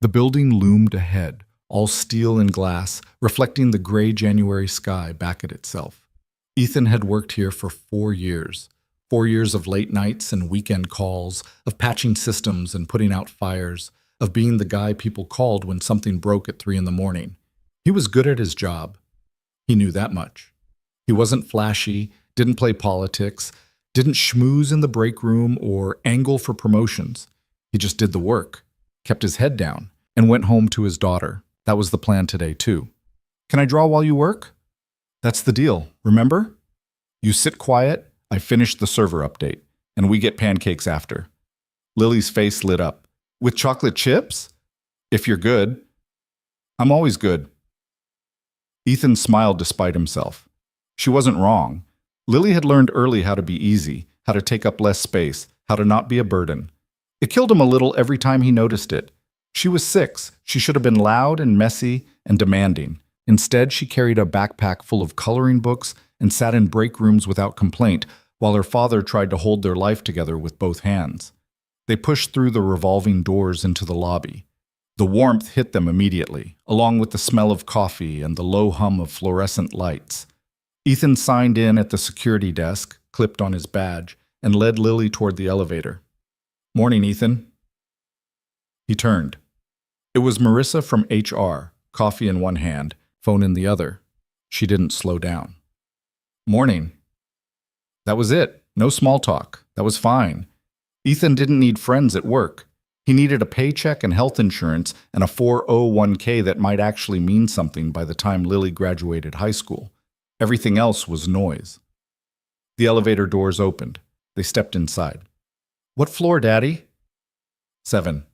The building loomed ahead, all steel and glass, reflecting the gray January sky back at itself. Ethan had worked here for 4 years. 4 years of late nights and weekend calls, of patching systems and putting out fires, of being the guy people called when something broke at 3 in the morning. He was good at his job. He knew that much. He wasn't flashy, didn't play politics, didn't schmooze in the break room or angle for promotions. He just did the work, kept his head down, and went home to his daughter. That was the plan today, too. Can I draw while you work? That's the deal, remember? You sit quiet, I finish the server update, and we get pancakes after. Lily's face lit up. With chocolate chips? If you're good. I'm always good. Ethan smiled despite himself. She wasn't wrong. Lily had learned early how to be easy, how to take up less space, how to not be a burden. It killed him a little every time he noticed it. She was 6. She should have been loud and messy and demanding. Instead, she carried a backpack full of coloring books and sat in break rooms without complaint, while her father tried to hold their life together with both hands. They pushed through the revolving doors into the lobby. The warmth hit them immediately, along with the smell of coffee and the low hum of fluorescent lights. Ethan signed in at the security desk, clipped on his badge, and led Lily toward the elevator. Morning, Ethan. He turned. It was Marissa from HR, coffee in one hand, phone in the other. She didn't slow down. Morning. That was it. No small talk. That was fine. Ethan didn't need friends at work. He needed a paycheck and health insurance and a 401k that might actually mean something by the time Lily graduated high school. Everything else was noise. The elevator doors opened. They stepped inside. What floor, Daddy? 7.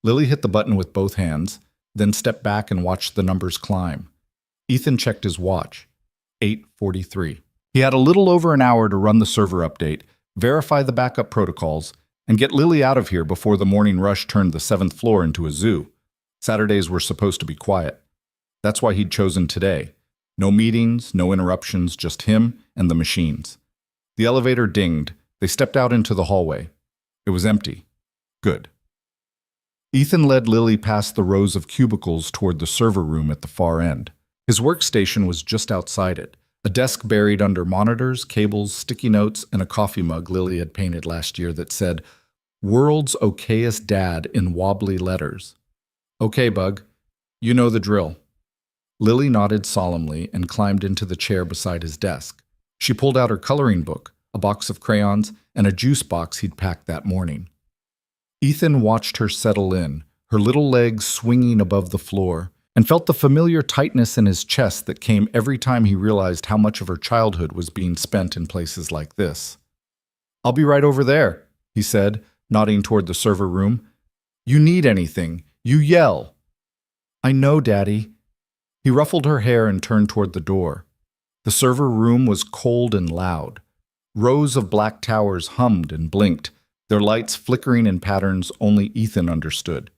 Lily hit the button with both hands, then stepped back and watched the numbers climb. Ethan checked his watch. 8:43. He had a little over an hour to run the server update, verify the backup protocols, and get Lily out of here before the morning rush turned the 7th floor into a zoo. Saturdays were supposed to be quiet. That's why he'd chosen today. No meetings, no interruptions, just him and the machines. The elevator dinged. They stepped out into the hallway. It was empty. Good. Ethan led Lily past the rows of cubicles toward the server room at the far end. His workstation was just outside it, a desk buried under monitors, cables, sticky notes, and a coffee mug Lily had painted last year that said, "World's okayest dad" in wobbly letters. Okay, Bug. You know the drill. Lily nodded solemnly and climbed into the chair beside his desk. She pulled out her coloring book, a box of crayons, and a juice box he'd packed that morning. Ethan watched her settle in, her little legs swinging above the floor, and felt the familiar tightness in his chest that came every time he realized how much of her childhood was being spent in places like this. I'll be right over there, he said, nodding toward the server room. You need anything, you yell. I know, Daddy. He ruffled her hair and turned toward the door. The server room was cold and loud. Rows of black towers hummed and blinked, their lights flickering in patterns only Ethan understood.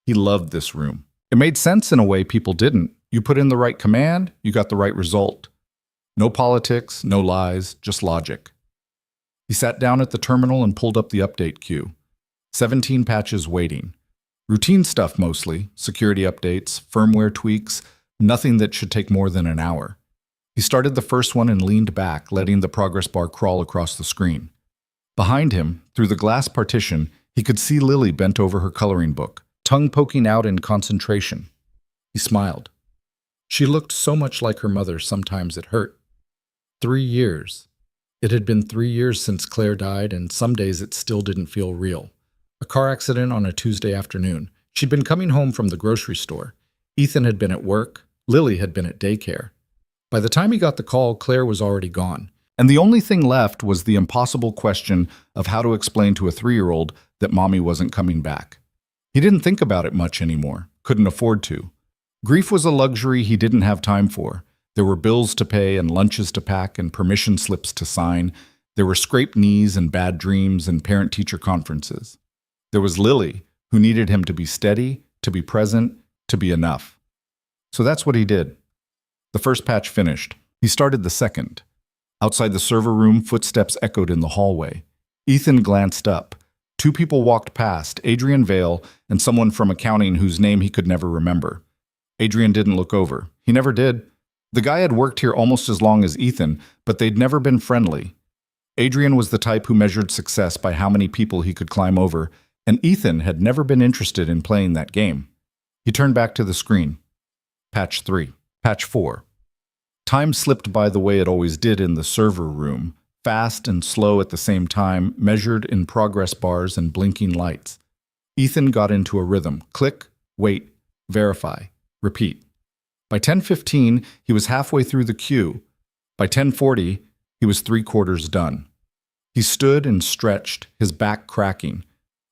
He loved this room. It made sense in a way people didn't. You put in the right command, you got the right result. No politics, no lies, just logic. He sat down at the terminal and pulled up the update queue. 17 patches waiting. Routine stuff mostly, security updates, firmware tweaks, nothing that should take more than an hour. He started the first one and leaned back, letting the progress bar crawl across the screen. Behind him, through the glass partition, he could see Lily bent over her coloring book, tongue poking out in concentration. He smiled. She looked so much like her mother sometimes it hurt. 3 years. It had been 3 years since Claire died, and some days it still didn't feel real. A car accident on a Tuesday afternoon. She'd been coming home from the grocery store. Ethan had been at work. Lily had been at daycare. By the time he got the call, Claire was already gone. And the only thing left was the impossible question of how to explain to a 3-year-old that Mommy wasn't coming back. He didn't think about it much anymore, couldn't afford to. Grief was a luxury he didn't have time for. There were bills to pay and lunches to pack and permission slips to sign. There were scraped knees and bad dreams and parent-teacher conferences. There was Lily, who needed him to be steady, to be present, to be enough. So that's what he did. The first patch finished. He started the second. Outside the server room, footsteps echoed in the hallway. Ethan glanced up. Two people walked past, Adrian Vale and someone from accounting whose name he could never remember. Adrian didn't look over. He never did. The guy had worked here almost as long as Ethan, but they'd never been friendly. Adrian was the type who measured success by how many people he could climb over, and Ethan had never been interested in playing that game. He turned back to the screen. Patch 3. Patch 4. Time slipped by the way it always did in the server room, fast and slow at the same time, measured in progress bars and blinking lights. Ethan got into a rhythm. Click, wait, verify, repeat. By 10:15, he was halfway through the queue. By 10:40, he was three-quarters done. He stood and stretched, his back cracking.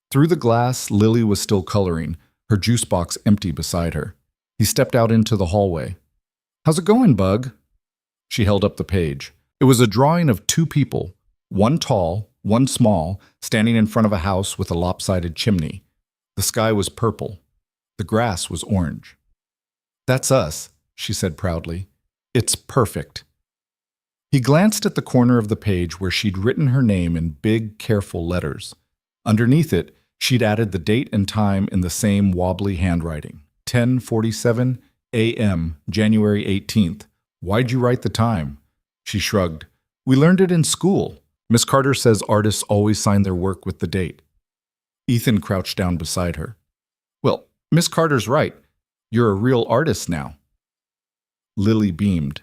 Through the glass, Lily was still coloring, her juice box empty beside her. He stepped out into the hallway. "How's it going, Bug?" She held up the page. It was a drawing of two people, one tall, one small, standing in front of a house with a lopsided chimney. The sky was purple. The grass was orange. "That's us," she said proudly. "It's perfect." He glanced at the corner of the page where she'd written her name in big, careful letters. Underneath it, she'd added the date and time in the same wobbly handwriting. 10:47 a.m., January 18th. "Why'd you write the time?" She shrugged. "We learned it in school. Miss Carter says artists always sign their work with the date." Ethan crouched down beside her. "Well, Miss Carter's right. You're a real artist now." Lily beamed.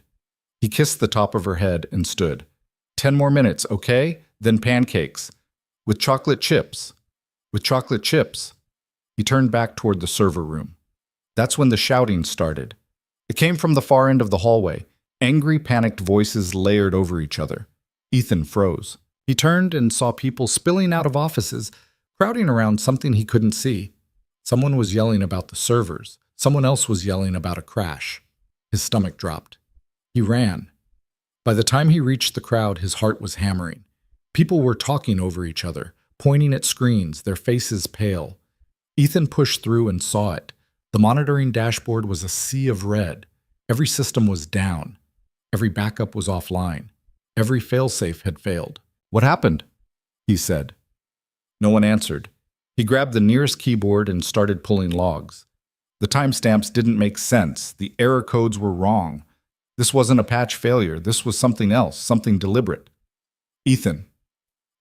He kissed the top of her head and stood. 10 more minutes, okay? Then pancakes. With chocolate chips. With chocolate chips." He turned back toward the server room. That's when the shouting started. It came from the far end of the hallway. Angry, panicked voices layered over each other. Ethan froze. He turned and saw people spilling out of offices, crowding around something he couldn't see. Someone was yelling about the servers. Someone else was yelling about a crash. His stomach dropped. He ran. By the time he reached the crowd, his heart was hammering. People were talking over each other, pointing at screens, their faces pale. Ethan pushed through and saw it. The monitoring dashboard was a sea of red. Every system was down. Every backup was offline. Every failsafe had failed. "What happened?" he said. No one answered. He grabbed the nearest keyboard and started pulling logs. The timestamps didn't make sense. The error codes were wrong. This wasn't a patch failure. This was something else, something deliberate. "Ethan."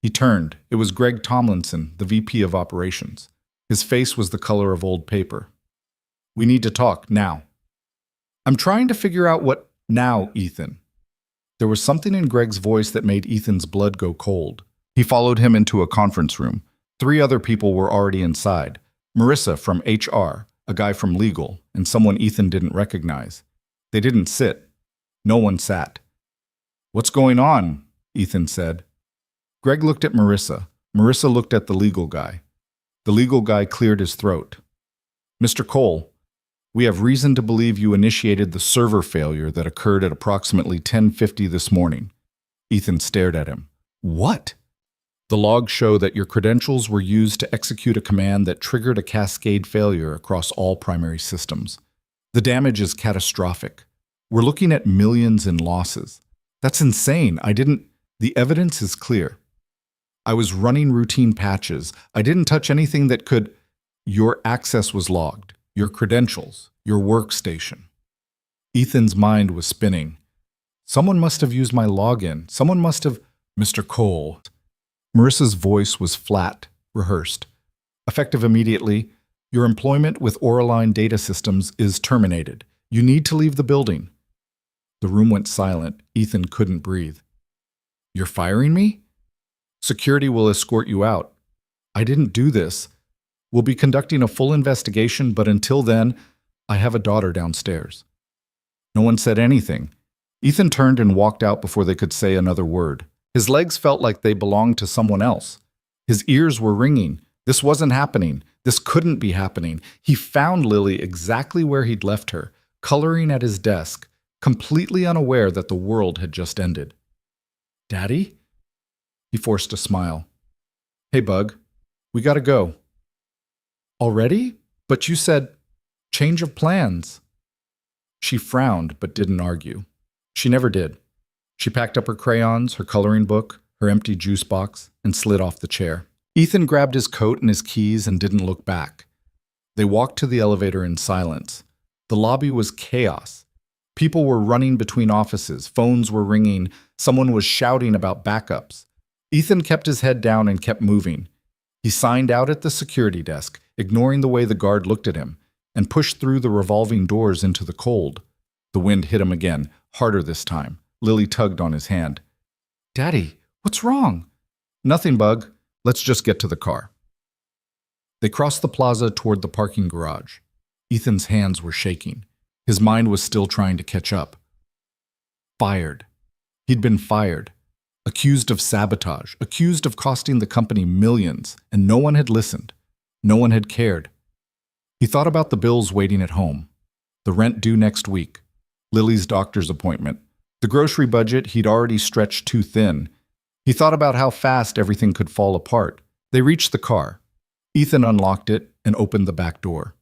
He turned. It was Greg Tomlinson, the VP of Operations. His face was the color of old paper. "We need to talk, now." "I'm trying to figure out what now, Ethan." There was something in Greg's voice that made Ethan's blood go cold. He followed him into a conference room. 3 other people were already inside. Marissa from HR, a guy from legal, and someone Ethan didn't recognize. They didn't sit. No one sat. "What's going on?" Ethan said. Greg looked at Marissa. Marissa looked at the legal guy. The legal guy cleared his throat. "Mr. Cole, we have reason to believe you initiated the server failure that occurred at approximately 10:50 this morning." Ethan stared at him. "What?" "The logs show that your credentials were used to execute a command that triggered a cascade failure across all primary systems. The damage is catastrophic. We're looking at millions in losses. That's insane. The evidence is clear. I was running routine patches. I didn't touch anything that could. Your access was logged. Your credentials. Your workstation." Ethan's mind was spinning. Someone must have used my login. Someone must have. "Mr. Cole." Marissa's voice was flat, rehearsed. "Effective immediately, your employment with Oraline Data Systems is terminated. You need to leave the building." The room went silent. Ethan couldn't breathe. "You're firing me?" "Security will escort you out." "I didn't do this. We'll be conducting a full investigation, but until then, I have a daughter downstairs." No one said anything. Ethan turned and walked out before they could say another word. His legs felt like they belonged to someone else. His ears were ringing. This wasn't happening. This couldn't be happening. He found Lily exactly where he'd left her, coloring at his desk, completely unaware that the world had just ended. "Daddy?" He forced a smile. "Hey, Bug. We gotta go." "Already? But you said change of plans." She frowned but didn't argue. She never did. She packed up her crayons, her coloring book, her empty juice box, and slid off the chair. Ethan grabbed his coat and his keys and didn't look back. They walked to the elevator in silence. The lobby was chaos. People were running between offices, phones were ringing, someone was shouting about backups. Ethan kept his head down and kept moving. He signed out at the security desk, ignoring the way the guard looked at him, and pushed through the revolving doors into the cold. The wind hit him again, harder this time. Lily tugged on his hand. "Daddy, what's wrong?" "Nothing, Bug. Let's just get to the car." They crossed the plaza toward the parking garage. Ethan's hands were shaking. His mind was still trying to catch up. Fired. He'd been fired. Accused of sabotage, accused of costing the company millions, and no one had listened. No one had cared. He thought about the bills waiting at home, the rent due next week, Lily's doctor's appointment, the grocery budget he'd already stretched too thin. He thought about how fast everything could fall apart. They reached the car. Ethan unlocked it and opened the back door.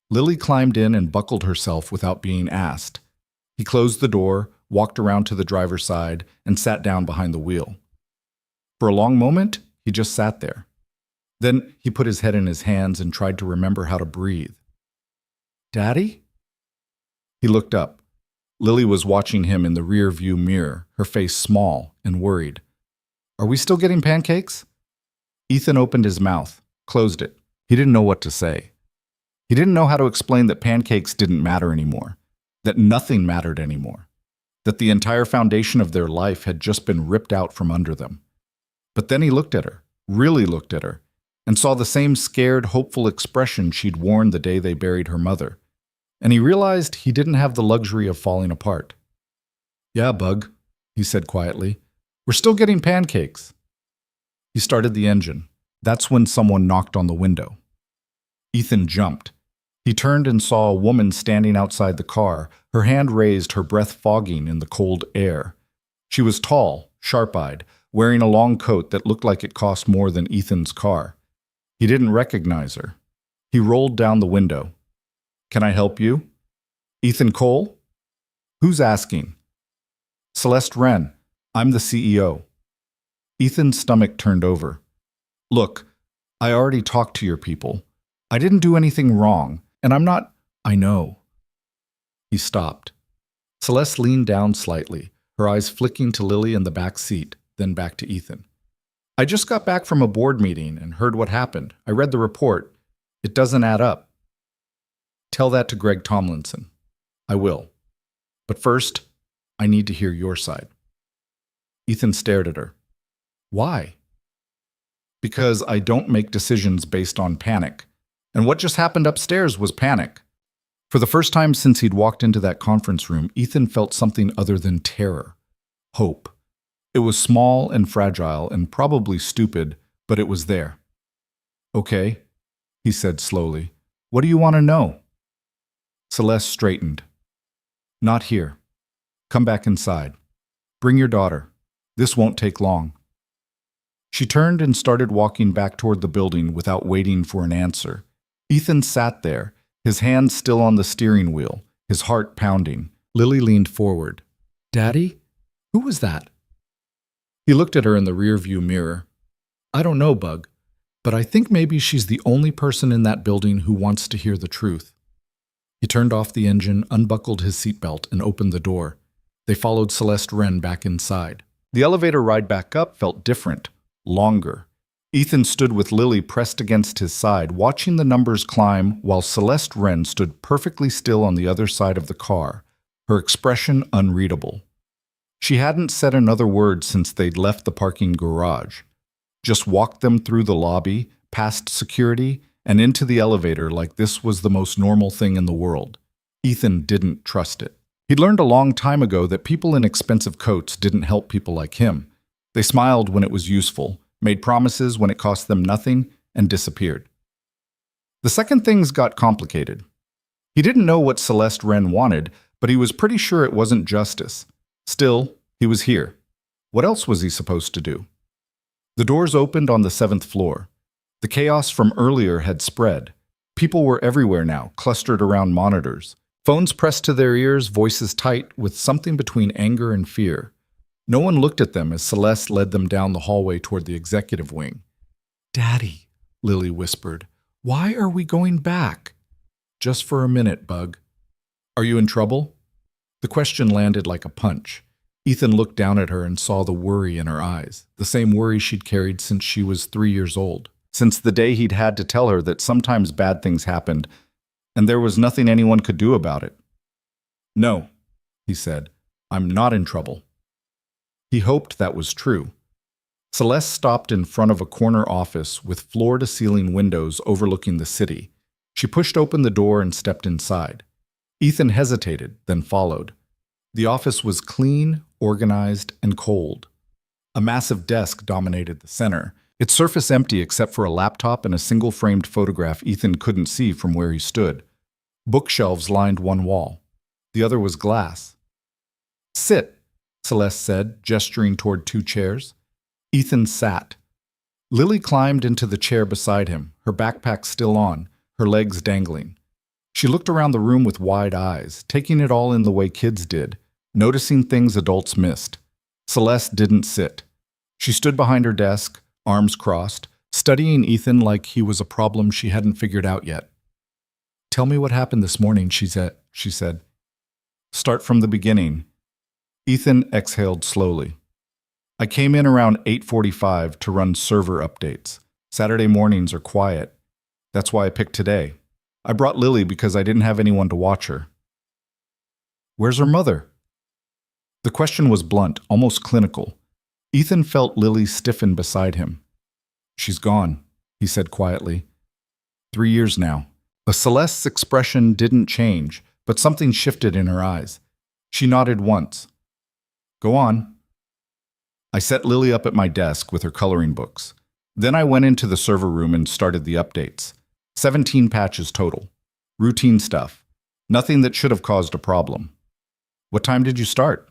Lily climbed in and buckled herself without being asked. He closed the door, walked around to the driver's side, and sat down behind the wheel. For a long moment, he just sat there. Then he put his head in his hands and tried to remember how to breathe. "Daddy?" He looked up. Lily was watching him in the rear view mirror, her face small and worried. "Are we still getting pancakes?" Ethan opened his mouth, closed it. He didn't know what to say. He didn't know how to explain that pancakes didn't matter anymore, that nothing mattered anymore, that the entire foundation of their life had just been ripped out from under them. But then he looked at her, really looked at her, and saw the same scared, hopeful expression she'd worn the day they buried her mother. And he realized he didn't have the luxury of falling apart. "Yeah, Bug," he said quietly. "We're still getting pancakes." He started the engine. That's when someone knocked on the window. Ethan jumped. He turned and saw a woman standing outside the car, her hand raised, her breath fogging in the cold air. She was tall, sharp-eyed, wearing a long coat that looked like it cost more than Ethan's car. He didn't recognize her. He rolled down the window. "Can I help you?" "Ethan Cole?" "Who's asking?" "Celeste Wren. I'm the CEO." Ethan's stomach turned over. "Look, I already talked to your people. I didn't do anything wrong, and I'm not—" "I know." He stopped. Celeste leaned down slightly, her eyes flicking to Lily in the back seat, then back to Ethan. "I just got back from a board meeting and heard what happened. I read the report. It doesn't add up." "Tell that to Greg Tomlinson." "I will. But first, I need to hear your side." Ethan stared at her. "Why?" "Because I don't make decisions based on panic. And what just happened upstairs was panic." For the first time since he'd walked into that conference room, Ethan felt something other than terror. Hope. It was small and fragile and probably stupid, but it was there. "Okay," he said slowly. "What do you want to know?" Celeste straightened. "Not here. Come back inside. Bring your daughter. This won't take long." She turned and started walking back toward the building without waiting for an answer. Ethan sat there, his hands still on the steering wheel, his heart pounding. Lily leaned forward. "Daddy? Who was that?" He looked at her in the rearview mirror. "I don't know, Bug, but I think maybe she's the only person in that building who wants to hear the truth." He turned off the engine, unbuckled his seatbelt, and opened the door. They followed Celeste Wren back inside. The elevator ride back up felt different, longer. Ethan stood with Lily pressed against his side, watching the numbers climb while Celeste Wren stood perfectly still on the other side of the car, her expression unreadable. She hadn't said another word since they'd left the parking garage. Just walked them through the lobby, past security, and into the elevator like this was the most normal thing in the world. Ethan didn't trust it. He'd learned a long time ago that people in expensive coats didn't help people like him. They smiled when it was useful, made promises when it cost them nothing, and disappeared. The second things got complicated. He didn't know what Celeste Wren wanted, but he was pretty sure it wasn't justice. Still, he was here. What else was he supposed to do? The doors opened on the 7th floor. The chaos from earlier had spread. People were everywhere now, clustered around monitors. Phones pressed to their ears, voices tight, with something between anger and fear. No one looked at them as Celeste led them down the hallway toward the executive wing. Daddy, Lily whispered, why are we going back? Just for a minute, Bug. Are you in trouble? The question landed like a punch. Ethan looked down at her and saw the worry in her eyes, the same worry she'd carried since she was 3 years old, since the day he'd had to tell her that sometimes bad things happened, and there was nothing anyone could do about it. No, he said, I'm not in trouble. He hoped that was true. Celeste stopped in front of a corner office with floor-to-ceiling windows overlooking the city. She pushed open the door and stepped inside. Ethan hesitated, then followed. The office was clean, organized, and cold. A massive desk dominated the center, its surface empty except for a laptop and a single-framed photograph Ethan couldn't see from where he stood. Bookshelves lined one wall. The other was glass. Sit, Celeste said, gesturing toward 2 chairs. Ethan sat. Lily climbed into the chair beside him, her backpack still on, her legs dangling. She looked around the room with wide eyes, taking it all in the way kids did, noticing things adults missed. Celeste didn't sit. She stood behind her desk, arms crossed, studying Ethan like he was a problem she hadn't figured out yet. Tell me what happened this morning, she said. Start from the beginning. Ethan exhaled slowly. I came in around 8:45 to run server updates. Saturday mornings are quiet. That's why I picked today. I brought Lily because I didn't have anyone to watch her. Where's her mother? The question was blunt, almost clinical. Ethan felt Lily stiffen beside him. She's gone, he said quietly. 3 years now. Celeste's expression didn't change, but something shifted in her eyes. She nodded once. Go on. I set Lily up at my desk with her coloring books. Then I went into the server room and started the updates. 17 patches total. Routine stuff. Nothing that should have caused a problem. What time did you start?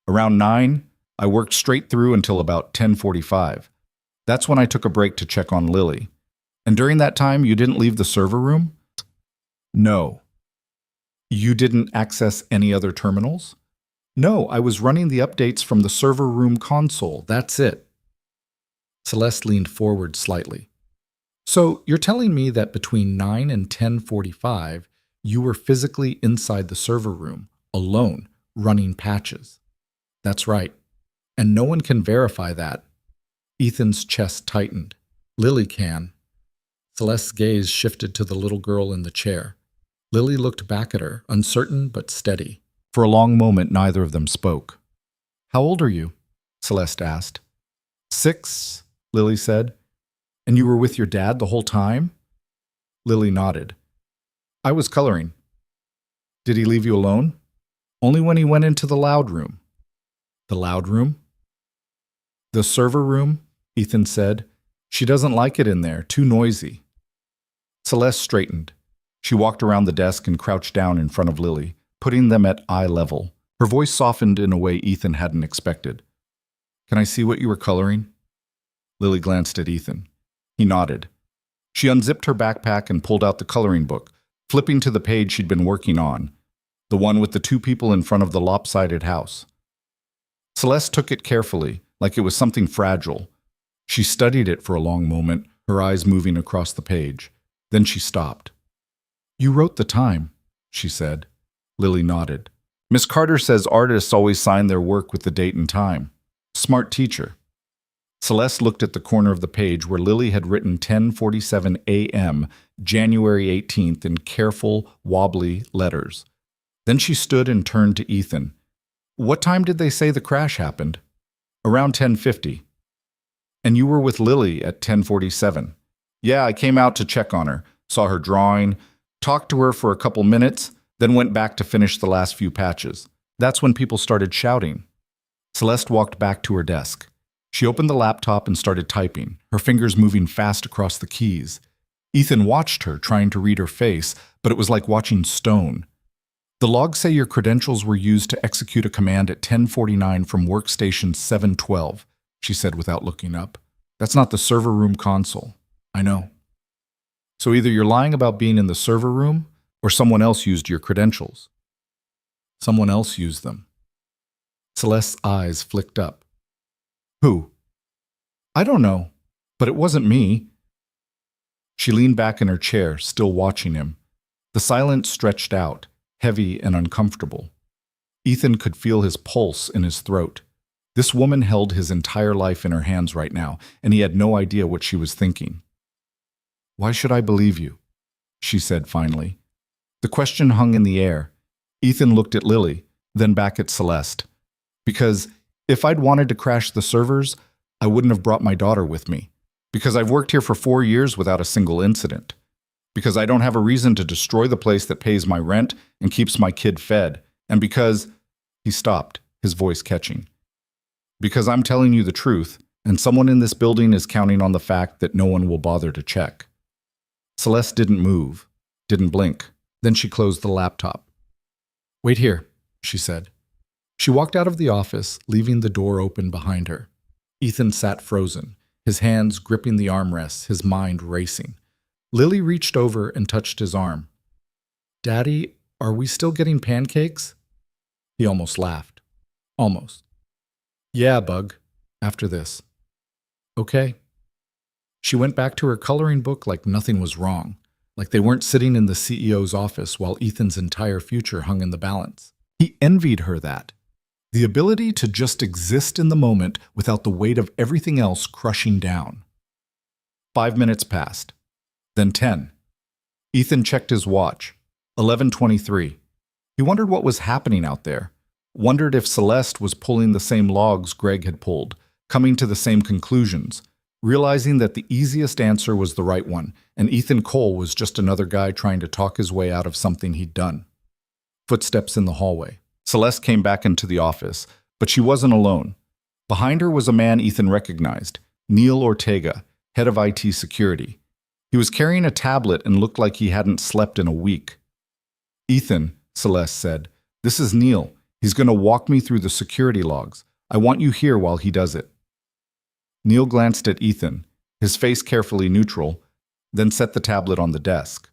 Around 9. I worked straight through until about 10:45. That's when I took a break to check on Lily. And during that time, you didn't leave the server room? No. You didn't access any other terminals? No, I was running the updates from the server room console. That's it. Celeste leaned forward slightly. So you're telling me that between 9 and 10:45, you were physically inside the server room, alone, running patches. That's right. And no one can verify that. Ethan's chest tightened. Lily can. Celeste's gaze shifted to the little girl in the chair. Lily looked back at her, uncertain but steady. For a long moment, neither of them spoke. How old are you? Celeste asked. 6, Lily said. And you were with your dad the whole time? Lily nodded. I was coloring. Did he leave you alone? Only when he went into the loud room. The loud room? The server room, Ethan said. She doesn't like it in there, too noisy. Celeste straightened. She walked around the desk and crouched down in front of Lily, putting them at eye level. Her voice softened in a way Ethan hadn't expected. Can I see what you were coloring? Lily glanced at Ethan. He nodded. She unzipped her backpack and pulled out the coloring book, flipping to the page she'd been working on, the one with the 2 people in front of the lopsided house. Celeste took it carefully, like it was something fragile. She studied it for a long moment, her eyes moving across the page. Then she stopped. You wrote the time, she said. Lily nodded. Miss Carter says artists always sign their work with the date and time. Smart teacher. Celeste looked at the corner of the page where Lily had written 10:47 a.m., January 18th in careful, wobbly letters. Then she stood and turned to Ethan. What time did they say the crash happened? Around 10:50. And you were with Lily at 10:47. Yeah, I came out to check on her, saw her drawing, talked to her for a couple minutes, then went back to finish the last few patches. That's when people started shouting. Celeste walked back to her desk. She opened the laptop and started typing, her fingers moving fast across the keys. Ethan watched her, trying to read her face, but it was like watching stone. The logs say your credentials were used to execute a command at 10:49 from workstation 712, she said without looking up. That's not the server room console. I know. So either you're lying about being in the server room, or someone else used your credentials. Someone else used them. Celeste's eyes flicked up. Who? I don't know. But it wasn't me. She leaned back in her chair, still watching him. The silence stretched out, heavy and uncomfortable. Ethan could feel his pulse in his throat. This woman held his entire life in her hands right now, and he had no idea what she was thinking. "Why should I believe you?" she said finally. The question hung in the air. Ethan looked at Lily, then back at Celeste. "Because if I'd wanted to crash the servers, I wouldn't have brought my daughter with me. Because I've worked here for 4 years without a single incident. Because I don't have a reason to destroy the place that pays my rent and keeps my kid fed. And because—" He stopped, his voice catching. "Because I'm telling you the truth, and someone in this building is counting on the fact that no one will bother to check." Celeste didn't move, didn't blink. Then she closed the laptop. "Wait here," she said. She walked out of the office, leaving the door open behind her. Ethan sat frozen, his hands gripping the armrests, his mind racing. Lily reached over and touched his arm. "Daddy, are we still getting pancakes?" He almost laughed. Almost. "Yeah, bug. After this." "Okay." She went back to her coloring book like nothing was wrong, like they weren't sitting in the CEO's office while Ethan's entire future hung in the balance. He envied her that. The ability to just exist in the moment without the weight of everything else crushing down. 5 minutes passed. Then 10. Ethan checked his watch. 11:23. He wondered what was happening out there. Wondered if Celeste was pulling the same logs Greg had pulled, coming to the same conclusions, realizing that the easiest answer was the right one, and Ethan Cole was just another guy trying to talk his way out of something he'd done. Footsteps in the hallway. Celeste came back into the office, but she wasn't alone. Behind her was a man Ethan recognized, Neil Ortega, head of IT security. He was carrying a tablet and looked like he hadn't slept in a week. "Ethan," Celeste said, "this is Neil. He's going to walk me through the security logs. I want you here while he does it." Neil glanced at Ethan, his face carefully neutral, then set the tablet on the desk.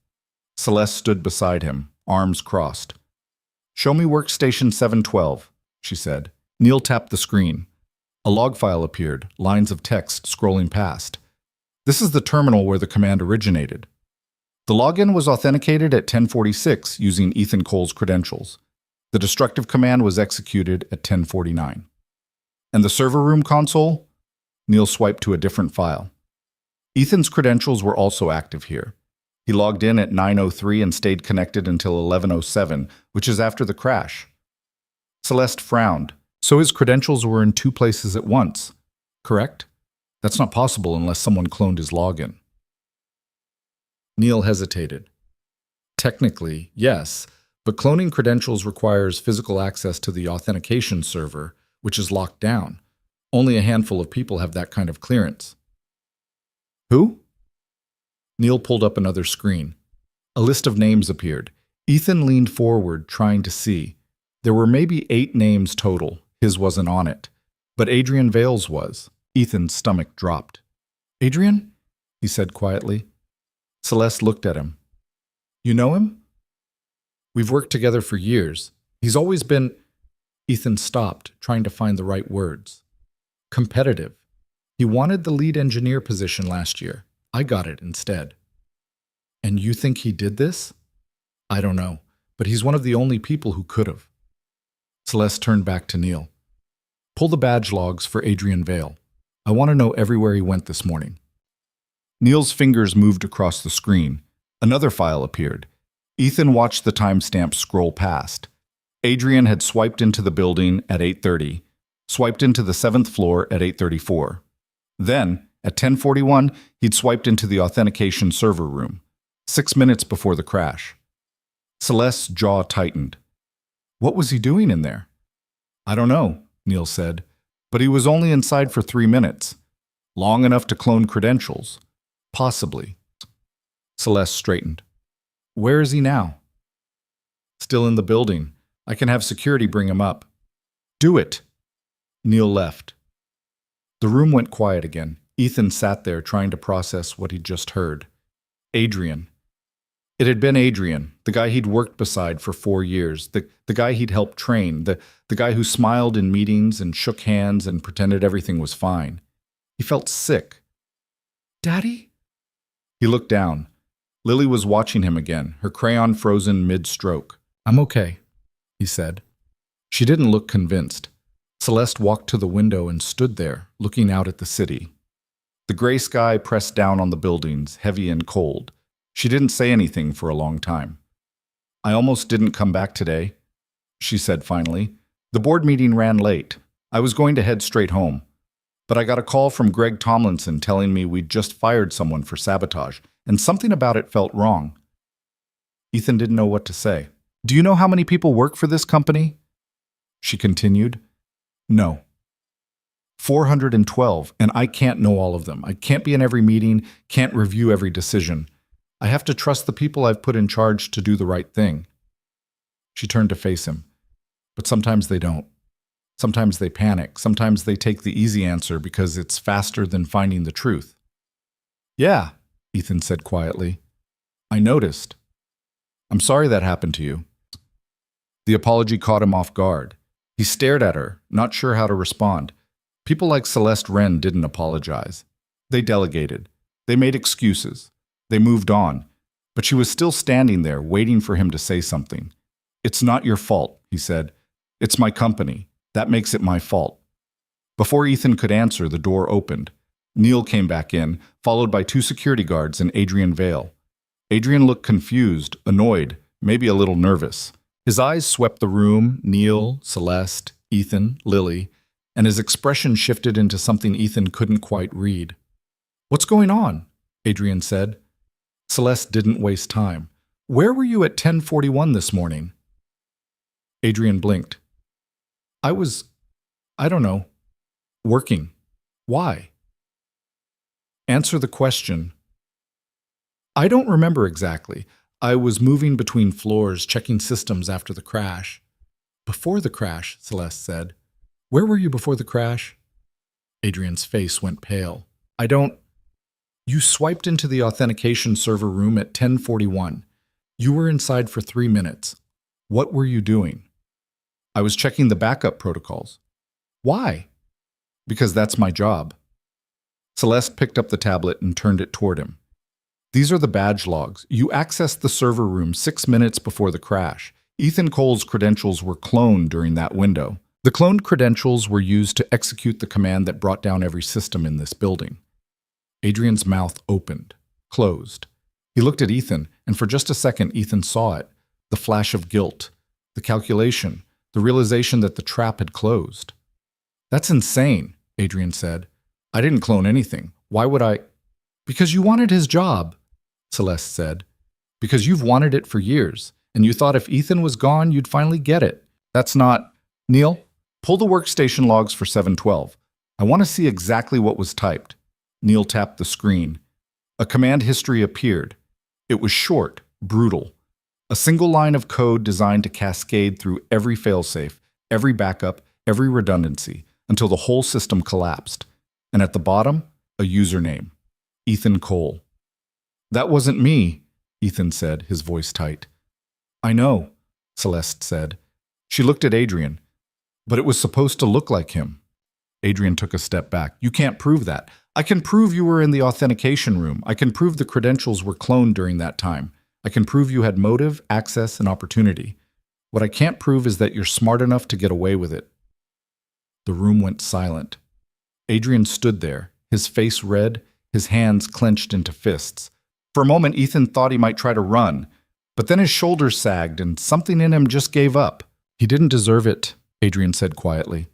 Celeste stood beside him, arms crossed. "Show me workstation 712, she said. Neil tapped the screen. A log file appeared, lines of text scrolling past. "This is the terminal where the command originated." The login was authenticated at 10:46 using Ethan Cole's credentials. The destructive command was executed at 10:49. "And the server room console?" Neil swiped to a different file. Ethan's credentials were also active here. He logged in at 9:03 and stayed connected until 11:07, which is after the crash. Celeste frowned. So his credentials were in 2 places at once, correct? That's not possible unless someone cloned his login. Neil hesitated. Technically, yes, but cloning credentials requires physical access to the authentication server, which is locked down. Only a handful of people have that kind of clearance. "Who?" Neil pulled up another screen. A list of names appeared. Ethan leaned forward, trying to see. There were maybe 8 names total. His wasn't on it. But Adrian Vale's was. Ethan's stomach dropped. "Adrian?" he said quietly. Celeste looked at him. "You know him?" "We've worked together for years. He's always been—" Ethan stopped, trying to find the right words. "Competitive. He wanted the lead engineer position last year. I got it instead." "And you think he did this?" "I don't know, but he's one of the only people who could have." Celeste turned back to Neil. "Pull the badge logs for Adrian Vale. I want to know everywhere he went this morning." Neil's fingers moved across the screen. Another file appeared. Ethan watched the timestamp scroll past. Adrian had swiped into the building at 8:30, swiped into the 7th floor at 8:34. Then, at 10:41, he'd swiped into the authentication server room, 6 minutes before the crash. Celeste's jaw tightened. What was he doing in there? "I don't know," Neil said, "but he was only inside for 3 minutes. Long enough to clone credentials. Possibly." Celeste straightened. "Where is he now?" "Still in the building. I can have security bring him up." "Do it." Neil left. The room went quiet again. Ethan sat there trying to process what he'd just heard. Adrian. It had been Adrian, the guy he'd worked beside for 4 years, the guy he'd helped train, the guy who smiled in meetings and shook hands and pretended everything was fine. He felt sick. Daddy? He looked down. Lily was watching him again, her crayon frozen mid-stroke. I'm okay, he said. She didn't look convinced. Celeste walked to the window and stood there, looking out at the city. The gray sky pressed down on the buildings, heavy and cold. She didn't say anything for a long time. I almost didn't come back today, she said finally. The board meeting ran late. I was going to head straight home. But I got a call from Greg Tomlinson telling me we'd just fired someone for sabotage, and something about it felt wrong. Ethan didn't know what to say. Do you know how many people work for this company? She continued. No. 412, and I can't know all of them. I can't be in every meeting, can't review every decision. I have to trust the people I've put in charge to do the right thing. She turned to face him. But sometimes they don't. Sometimes they panic. Sometimes they take the easy answer because it's faster than finding the truth. Yeah, Ethan said quietly. I noticed. I'm sorry that happened to you. The apology caught him off guard. He stared at her, not sure how to respond. People like Celeste Wren didn't apologize. They delegated. They made excuses. They moved on. But she was still standing there, waiting for him to say something. It's not your fault, he said. It's my company. That makes it my fault. Before Ethan could answer, the door opened. Neil came back in, followed by 2 security guards and Adrian Vale. Adrian looked confused, annoyed, maybe a little nervous. His eyes swept the room, Neil, Celeste, Ethan, Lily, and his expression shifted into something Ethan couldn't quite read. What's going on? Adrian said. Celeste didn't waste time. Where were you at 10:41 this morning? Adrian blinked. I don't know, working. Why? Answer the question. I don't remember exactly. I was moving between floors, checking systems after the crash. Before the crash, Celeste said. Where were you before the crash? Adrian's face went pale. You swiped into the authentication server room at 10:41. You were inside for 3 minutes. What were you doing? I was checking the backup protocols. Why? Because that's my job. Celeste picked up the tablet and turned it toward him. These are the badge logs. You accessed the server room 6 minutes before the crash. Ethan Cole's credentials were cloned during that window. The cloned credentials were used to execute the command that brought down every system in this building. Adrian's mouth opened, closed. He looked at Ethan, and for just a second, Ethan saw it. The flash of guilt, the calculation, the realization that the trap had closed. That's insane, Adrian said. I didn't clone anything. Why would I? Because you wanted his job, Celeste said. Because you've wanted it for years, and you thought if Ethan was gone, you'd finally get it. That's not... Neil, pull the workstation logs for 712. I want to see exactly what was typed. Neil tapped the screen. A command history appeared. It was short, brutal. A single line of code designed to cascade through every failsafe, every backup, every redundancy, until the whole system collapsed. And at the bottom, a username. Ethan Cole. That wasn't me, Ethan said, his voice tight. I know, Celeste said. She looked at Adrian. But it was supposed to look like him. Adrian took a step back. You can't prove that. I can prove you were in the authentication room. I can prove the credentials were cloned during that time. I can prove you had motive, access, and opportunity. What I can't prove is that you're smart enough to get away with it. The room went silent. Adrian stood there, his face red, his hands clenched into fists. For a moment, Ethan thought he might try to run, but then his shoulders sagged and something in him just gave up. He didn't deserve it, Adrian said quietly.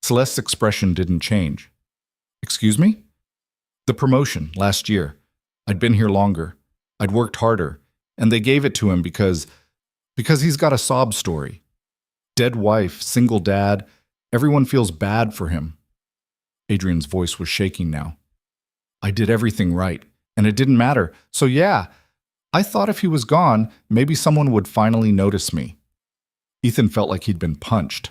Celeste's expression didn't change. Excuse me? The promotion, last year. I'd been here longer. I'd worked harder. And they gave it to him because he's got a sob story. Dead wife, single dad, everyone feels bad for him. Adrian's voice was shaking now. I did everything right, and it didn't matter. So yeah, I thought if he was gone, maybe someone would finally notice me. Ethan felt like he'd been punched.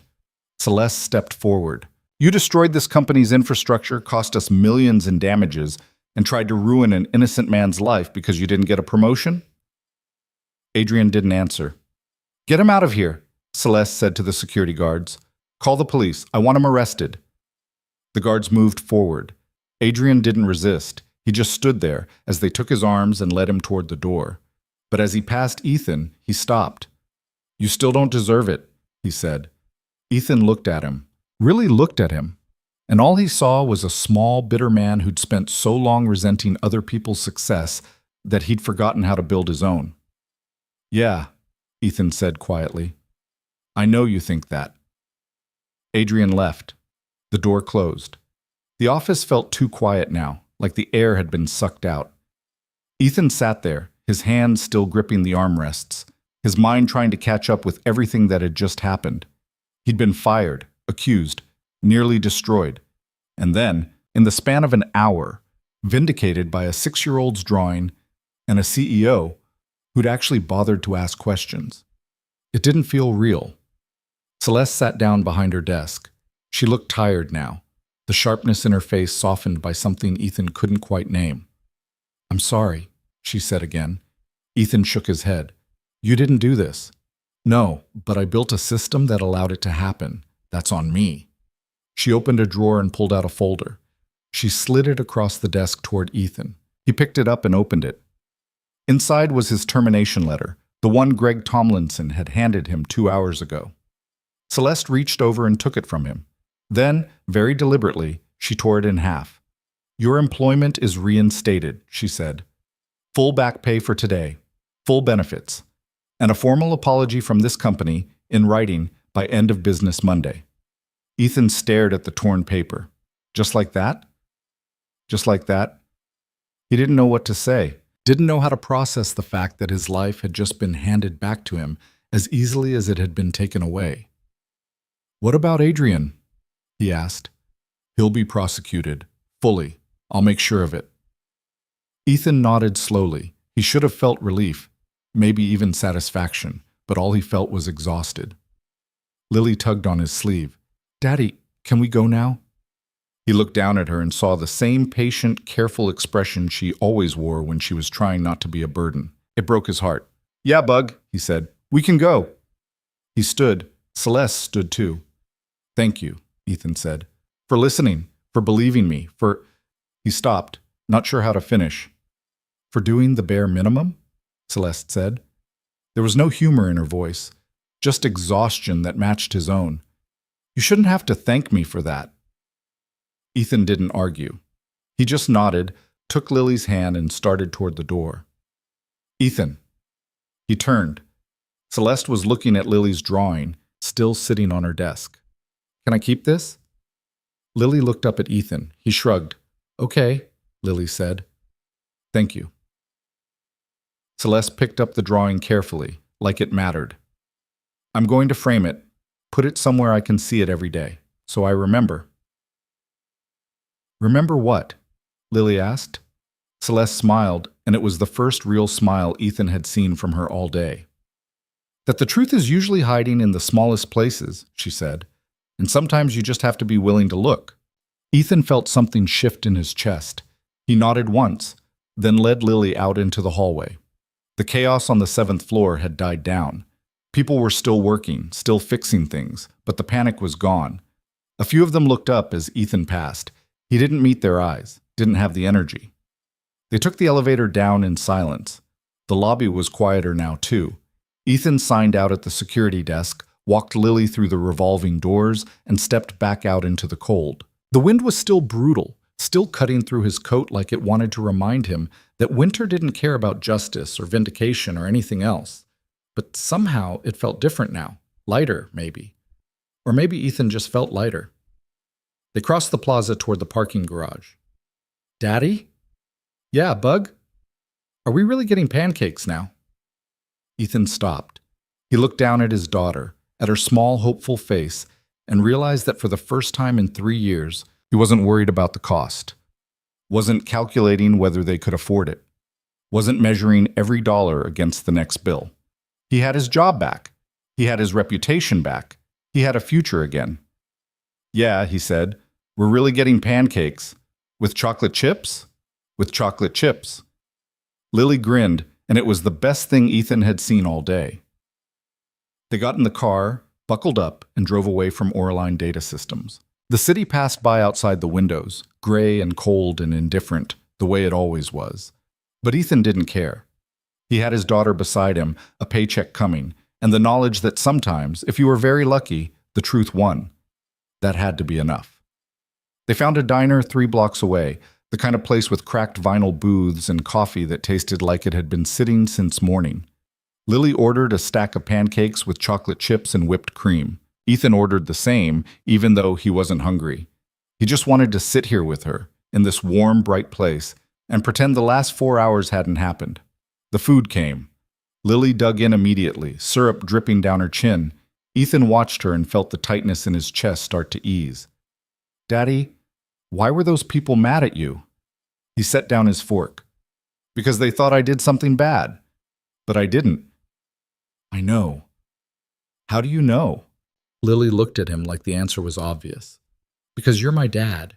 Celeste stepped forward. You destroyed this company's infrastructure, cost us millions in damages, and tried to ruin an innocent man's life because you didn't get a promotion? Adrian didn't answer. Get him out of here, Celeste said to the security guards. Call the police. I want him arrested. The guards moved forward. Adrian didn't resist. He just stood there as they took his arms and led him toward the door. But as he passed Ethan, he stopped. "You still don't deserve it," he said. Ethan looked at him, really looked at him, and all he saw was a small, bitter man who'd spent so long resenting other people's success that he'd forgotten how to build his own. "Yeah," Ethan said quietly. "I know you think that." Adrian left. The door closed. The office felt too quiet now, like the air had been sucked out. Ethan sat there, his hands still gripping the armrests, his mind trying to catch up with everything that had just happened. He'd been fired, accused, nearly destroyed, and then, in the span of an hour, vindicated by a 6-year-old's drawing and a CEO who'd actually bothered to ask questions. It didn't feel real. Celeste sat down behind her desk. She looked tired now, the sharpness in her face softened by something Ethan couldn't quite name. "I'm sorry," she said again. Ethan shook his head. "You didn't do this." "No, but I built a system that allowed it to happen. That's on me." She opened a drawer and pulled out a folder. She slid it across the desk toward Ethan. He picked it up and opened it. Inside was his termination letter, the one Greg Tomlinson had handed him 2 hours ago. Celeste reached over and took it from him. Then, very deliberately, she tore it in half. "Your employment is reinstated," she said. "Full back pay for today, full benefits, and a formal apology from this company in writing by end of business Monday." Ethan stared at the torn paper. Just like that? Just like that? He didn't know what to say, didn't know how to process the fact that his life had just been handed back to him as easily as it had been taken away. "What about Adrian?" he asked. "He'll be prosecuted, fully. I'll make sure of it." Ethan nodded slowly. He should have felt relief, maybe even satisfaction, but all he felt was exhausted. Lily tugged on his sleeve. "Daddy, can we go now?" He looked down at her and saw the same patient, careful expression she always wore when she was trying not to be a burden. It broke his heart. "Yeah, Bug," he said. "We can go." He stood. Celeste stood too. "Thank you," Ethan said, "for listening, for believing me, for—" He stopped, not sure how to finish. "For doing the bare minimum?" Celeste said. There was no humor in her voice, just exhaustion that matched his own. "You shouldn't have to thank me for that." Ethan didn't argue. He just nodded, took Lily's hand, and started toward the door. "Ethan." He turned. Celeste was looking at Lily's drawing, still sitting on her desk. "Can I keep this?" Lily looked up at Ethan. He shrugged. "Okay," Lily said. "Thank you." Celeste picked up the drawing carefully, like it mattered. "I'm going to frame it, put it somewhere I can see it every day, so I remember." "Remember what?" Lily asked. Celeste smiled, and it was the first real smile Ethan had seen from her all day. "That the truth is usually hiding in the smallest places," she said, "and sometimes you just have to be willing to look." Ethan felt something shift in his chest. He nodded once, then led Lily out into the hallway. The chaos on the 7th floor had died down. People were still working, still fixing things, but the panic was gone. A few of them looked up as Ethan passed. He didn't meet their eyes, didn't have the energy. They took the elevator down in silence. The lobby was quieter now, too. Ethan signed out at the security desk, walked Lily through the revolving doors, and stepped back out into the cold. The wind was still brutal, still cutting through his coat like it wanted to remind him that winter didn't care about justice or vindication or anything else. But somehow it felt different now, lighter maybe. Or maybe Ethan just felt lighter. They crossed the plaza toward the parking garage. "Daddy?" "Yeah, Bug? Are we really getting pancakes now?" Ethan stopped. He looked down at his daughter, at her small, hopeful face, and realized that for the first time in 3 years, he wasn't worried about the cost. Wasn't calculating whether they could afford it. Wasn't measuring every dollar against the next bill. He had his job back. He had his reputation back. He had a future again. "Yeah," he said, "we're really getting pancakes. With chocolate chips?" "With chocolate chips." Lily grinned, and it was the best thing Ethan had seen all day. They got in the car, buckled up, and drove away from Oraline Data Systems. The city passed by outside the windows, gray and cold and indifferent, the way it always was. But Ethan didn't care. He had his daughter beside him, a paycheck coming, and the knowledge that sometimes, if you were very lucky, the truth won. That had to be enough. They found a diner 3 blocks away, the kind of place with cracked vinyl booths and coffee that tasted like it had been sitting since morning. Lily ordered a stack of pancakes with chocolate chips and whipped cream. Ethan ordered the same, even though he wasn't hungry. He just wanted to sit here with her, in this warm, bright place, and pretend the last 4 hours hadn't happened. The food came. Lily dug in immediately, syrup dripping down her chin. Ethan watched her and felt the tightness in his chest start to ease. "Daddy, why were those people mad at you?" He set down his fork. "Because they thought I did something bad. But I didn't." "I know." "How do you know?" Lily looked at him like the answer was obvious. "Because you're my dad.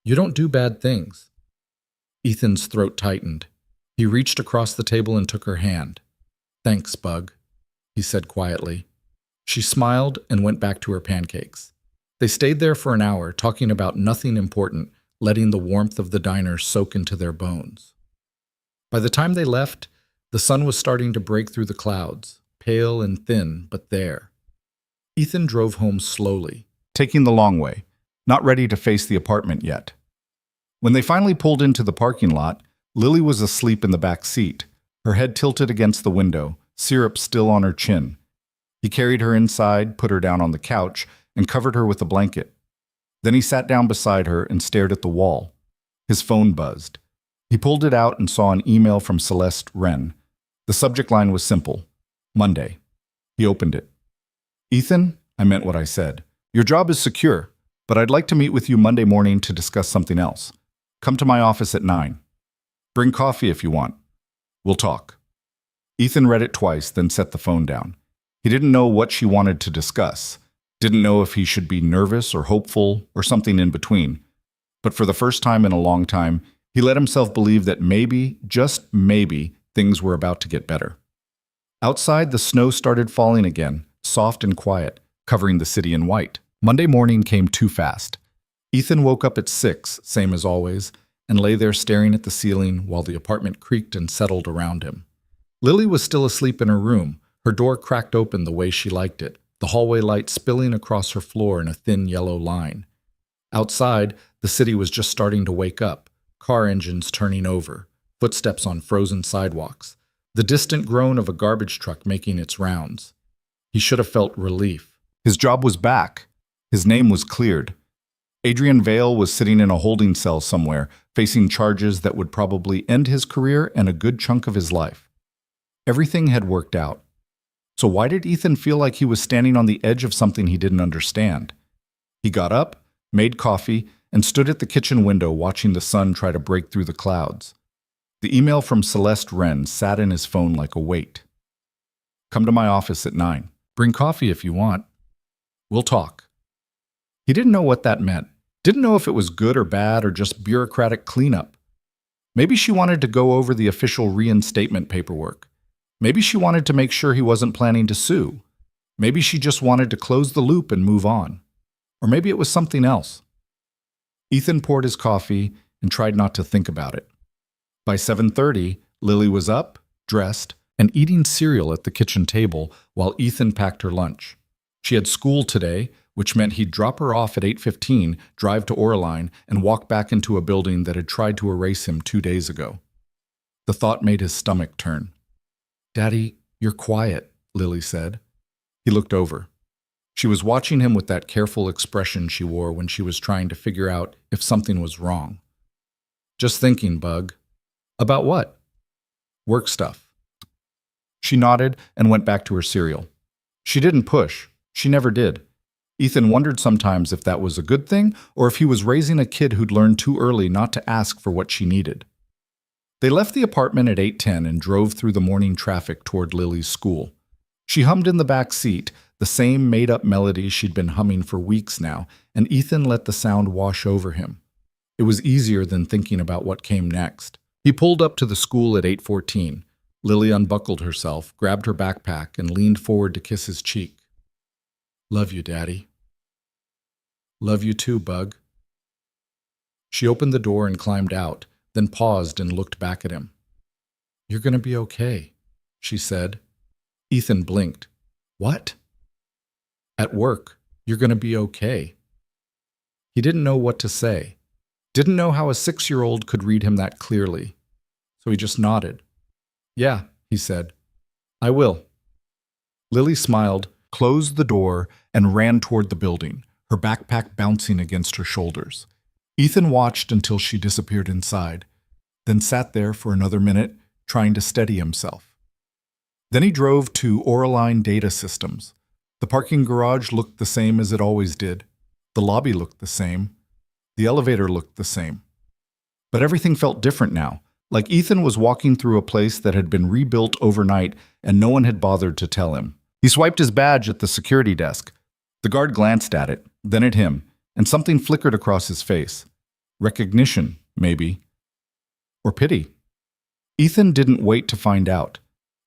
You don't do bad things." Ethan's throat tightened. He reached across the table and took her hand. "Thanks, Bug," he said quietly. She smiled and went back to her pancakes. They stayed there for an hour, talking about nothing important, letting the warmth of the diner soak into their bones. By the time they left, the sun was starting to break through the clouds, pale and thin, but there. Ethan drove home slowly, taking the long way, not ready to face the apartment yet. When they finally pulled into the parking lot, Lily was asleep in the back seat, her head tilted against the window, syrup still on her chin. He carried her inside, put her down on the couch, and covered her with a blanket. Then he sat down beside her and stared at the wall. His phone buzzed. He pulled it out and saw an email from Celeste Wren. The subject line was simple: Monday. He opened it. "Ethan, I meant what I said. Your job is secure, but I'd like to meet with you Monday morning to discuss something else. Come to my office at 9. Bring coffee if you want. We'll talk." Ethan read it twice, then set the phone down. He didn't know what she wanted to discuss. Didn't know if he should be nervous or hopeful or something in between. But for the first time in a long time, he let himself believe that maybe, just maybe, things were about to get better. Outside, the snow started falling again, soft and quiet, covering the city in white. Monday morning came too fast. Ethan woke up at 6, same as always, and lay there staring at the ceiling while the apartment creaked and settled around him. Lily was still asleep in her room, her door cracked open the way she liked it, the hallway light spilling across her floor in a thin yellow line. Outside, the city was just starting to wake up, car engines turning over, footsteps on frozen sidewalks, the distant groan of a garbage truck making its rounds. He should have felt relief. His job was back. His name was cleared. Adrian Vale was sitting in a holding cell somewhere, facing charges that would probably end his career and a good chunk of his life. Everything had worked out. So why did Ethan feel like he was standing on the edge of something he didn't understand? He got up, made coffee, and stood at the kitchen window watching the sun try to break through the clouds. The email from Celeste Wren sat in his phone like a weight. "Come to my office at 9. Bring coffee if you want. We'll talk." He didn't know what that meant. Didn't know if it was good or bad or just bureaucratic cleanup. Maybe she wanted to go over the official reinstatement paperwork. Maybe she wanted to make sure he wasn't planning to sue. Maybe she just wanted to close the loop and move on. Or maybe it was something else. Ethan poured his coffee and tried not to think about it. By 7:30, Lily was up, dressed, and eating cereal at the kitchen table while Ethan packed her lunch. She had school today, which meant he'd drop her off at 8:15, drive to Oraline, and walk back into a building that had tried to erase him 2 days ago. The thought made his stomach turn. "Daddy, you're quiet," Lily said. He looked over. She was watching him with that careful expression she wore when she was trying to figure out if something was wrong. "Just thinking, Bug." "About what?" "Work stuff." She nodded and went back to her cereal. She didn't push. She never did. Ethan wondered sometimes if that was a good thing or if he was raising a kid who'd learned too early not to ask for what she needed. They left the apartment at 8:10 and drove through the morning traffic toward Lily's school. She hummed in the back seat, the same made-up melody she'd been humming for weeks now, and Ethan let the sound wash over him. It was easier than thinking about what came next. He pulled up to the school at 8:14. Lily unbuckled herself, grabbed her backpack, and leaned forward to kiss his cheek. "Love you, Daddy." "Love you too, Bug." She opened the door and climbed out, then paused and looked back at him. "You're going to be okay," she said. Ethan blinked. "What?" "At work, you're going to be okay." He didn't know what to say. Didn't know how a 6-year-old could read him that clearly. So he just nodded. "Yeah," he said. "I will." Lily smiled, closed the door, and ran toward the building, her backpack bouncing against her shoulders. Ethan watched until she disappeared inside, then sat there for another minute, trying to steady himself. Then he drove to Oraline Data Systems. The parking garage looked the same as it always did. The lobby looked the same. The elevator looked the same. But everything felt different now, like Ethan was walking through a place that had been rebuilt overnight and no one had bothered to tell him. He swiped his badge at the security desk. The guard glanced at it, then at him, and something flickered across his face. Recognition, maybe. Or pity. Ethan didn't wait to find out.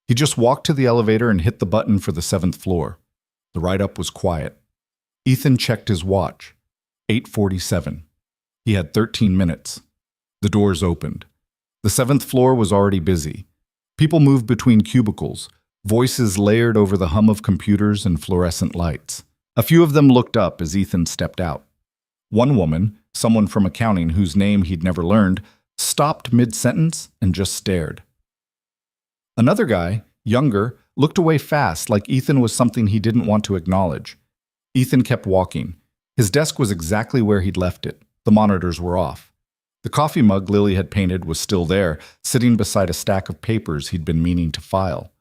He just walked to the elevator and hit the button for the 7th floor. The ride-up was quiet. Ethan checked his watch. 8:47. He had 13 minutes. The doors opened. The 7th floor was already busy. People moved between cubicles, voices layered over the hum of computers and fluorescent lights. A few of them looked up as Ethan stepped out. One woman, someone from accounting whose name he'd never learned, stopped mid-sentence and just stared. Another guy, younger, looked away fast like Ethan was something he didn't want to acknowledge. Ethan kept walking. His desk was exactly where he'd left it. The monitors were off. The coffee mug Lily had painted was still there, sitting beside a stack of papers he'd been meaning to file.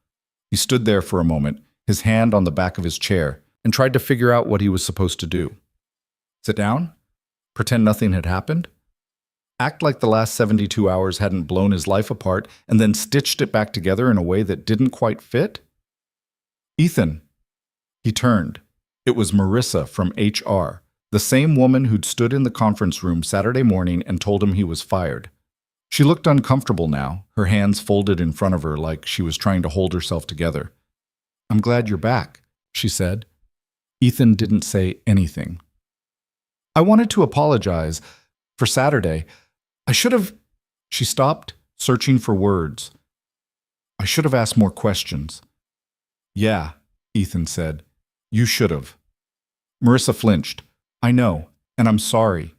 He stood there for a moment, his hand on the back of his chair, and tried to figure out what he was supposed to do. Sit down? Pretend nothing had happened? Act like the last 72 hours hadn't blown his life apart and then stitched it back together in a way that didn't quite fit? Ethan. He turned. It was Marissa from HR, the same woman who'd stood in the conference room Saturday morning and told him he was fired. She looked uncomfortable now, her hands folded in front of her like she was trying to hold herself together. "I'm glad you're back," she said. Ethan didn't say anything. "I wanted to apologize for Saturday. I should have—" She stopped, searching for words. "I should have asked more questions." "Yeah," Ethan said. "You should have." Marissa flinched. "I know, and I'm sorry."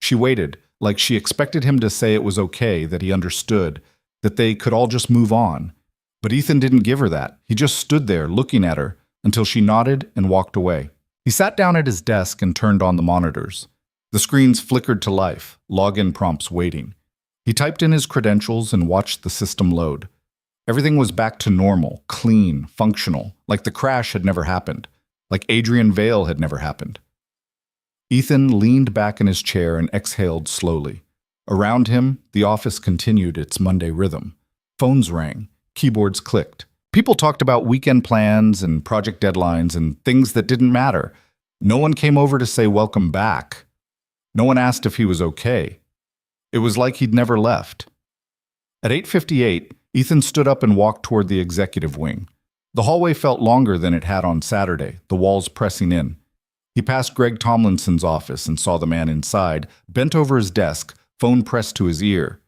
She waited, like she expected him to say it was okay, that he understood, that they could all just move on. But Ethan didn't give her that. He just stood there, looking at her, until she nodded and walked away. He sat down at his desk and turned on the monitors. The screens flickered to life, login prompts waiting. He typed in his credentials and watched the system load. Everything was back to normal, clean, functional, like the crash had never happened, like Adrian Vale had never happened. Ethan leaned back in his chair and exhaled slowly. Around him, the office continued its Monday rhythm. Phones rang, keyboards clicked. People talked about weekend plans and project deadlines and things that didn't matter. No one came over to say welcome back. No one asked if he was okay. It was like he'd never left. At 8:58, Ethan stood up and walked toward the executive wing. The hallway felt longer than it had on Saturday, the walls pressing in. He passed Greg Tomlinson's office and saw the man inside, bent over his desk, phone pressed to his ear.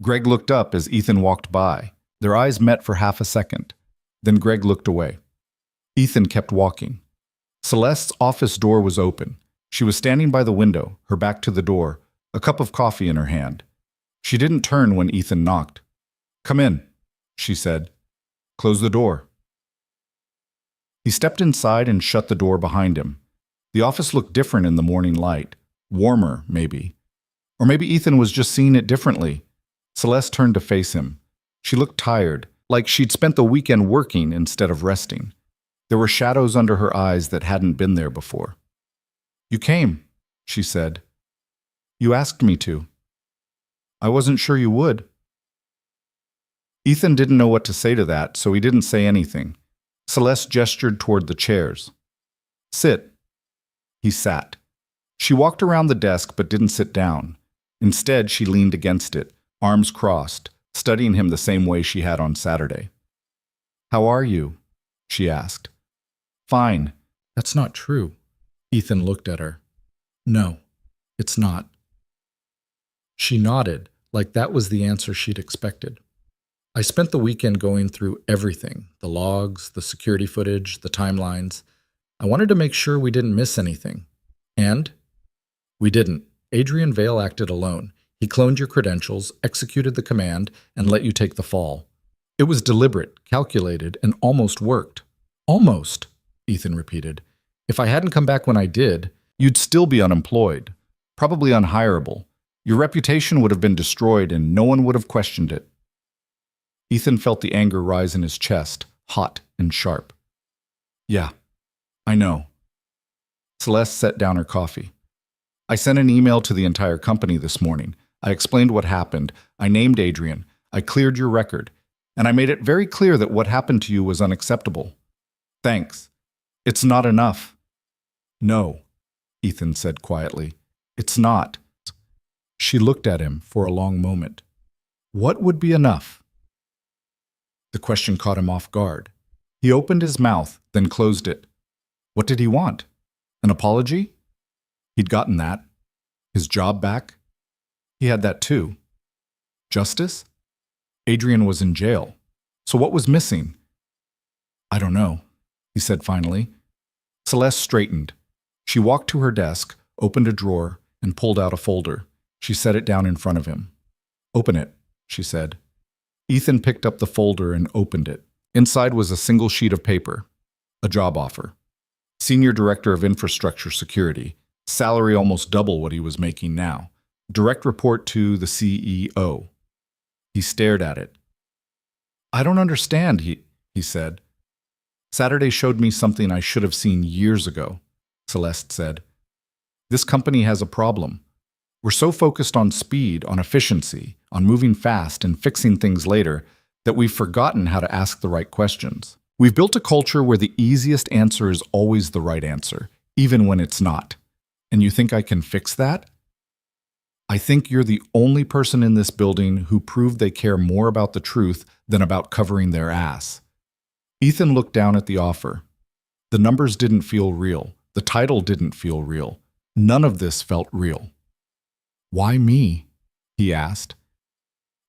Greg looked up as Ethan walked by. Their eyes met for half a second. Then Greg looked away. Ethan kept walking. Celeste's office door was open. She was standing by the window, her back to the door, a cup of coffee in her hand. She didn't turn when Ethan knocked. "Come in," she said. "Close the door." He stepped inside and shut the door behind him. The office looked different in the morning light. Warmer, maybe. Or maybe Ethan was just seeing it differently. Celeste turned to face him. She looked tired, like she'd spent the weekend working instead of resting. There were shadows under her eyes that hadn't been there before. "You came," she said. "You asked me to." "I wasn't sure you would." Ethan didn't know what to say to that, so he didn't say anything. Celeste gestured toward the chairs. "Sit." He sat. She walked around the desk but didn't sit down. Instead, she leaned against it, arms crossed, studying him the same way she had on Saturday. "How are you?" she asked. "Fine." "That's not true." Ethan looked at her. "No, it's not." She nodded, like that was the answer she'd expected. I spent the weekend going through everything, the logs, the security footage, the timelines. I wanted to make sure we didn't miss anything. And we didn't. Adrian Vale acted alone. He cloned your credentials, executed the command, and let you take the fall. It was deliberate, calculated, and almost worked. Almost, Ethan repeated. If I hadn't come back when I did, you'd still be unemployed, probably unhireable. Your reputation would have been destroyed and no one would have questioned it. Ethan felt the anger rise in his chest, hot and sharp. Yeah, I know. Celeste set down her coffee. I sent an email to the entire company this morning. I explained what happened. I named Adrian. I cleared your record. And I made it very clear that what happened to you was unacceptable. Thanks. It's not enough. No, Ethan said quietly. It's not. She looked at him for a long moment. What would be enough? The question caught him off guard. He opened his mouth, then closed it. What did he want? An apology? He'd gotten that. His job back? He had that too. Justice? Adrian was in jail. So what was missing? I don't know, he said finally. Celeste straightened. She walked to her desk, opened a drawer, and pulled out a folder. She set it down in front of him. Open it, she said. Ethan picked up the folder and opened it. Inside was a single sheet of paper. A job offer. Senior Director of Infrastructure Security. Salary almost double what he was making now. Direct report to the CEO. He stared at it. I don't understand, he said. Saturday showed me something I should have seen years ago, Celeste said. This company has a problem. We're so focused on speed, on efficiency, on moving fast and fixing things later that we've forgotten how to ask the right questions. We've built a culture where the easiest answer is always the right answer, even when it's not. And you think I can fix that? I think you're the only person in this building who proved they care more about the truth than about covering their ass. Ethan looked down at the offer. The numbers didn't feel real. The title didn't feel real. None of this felt real. Why me? He asked.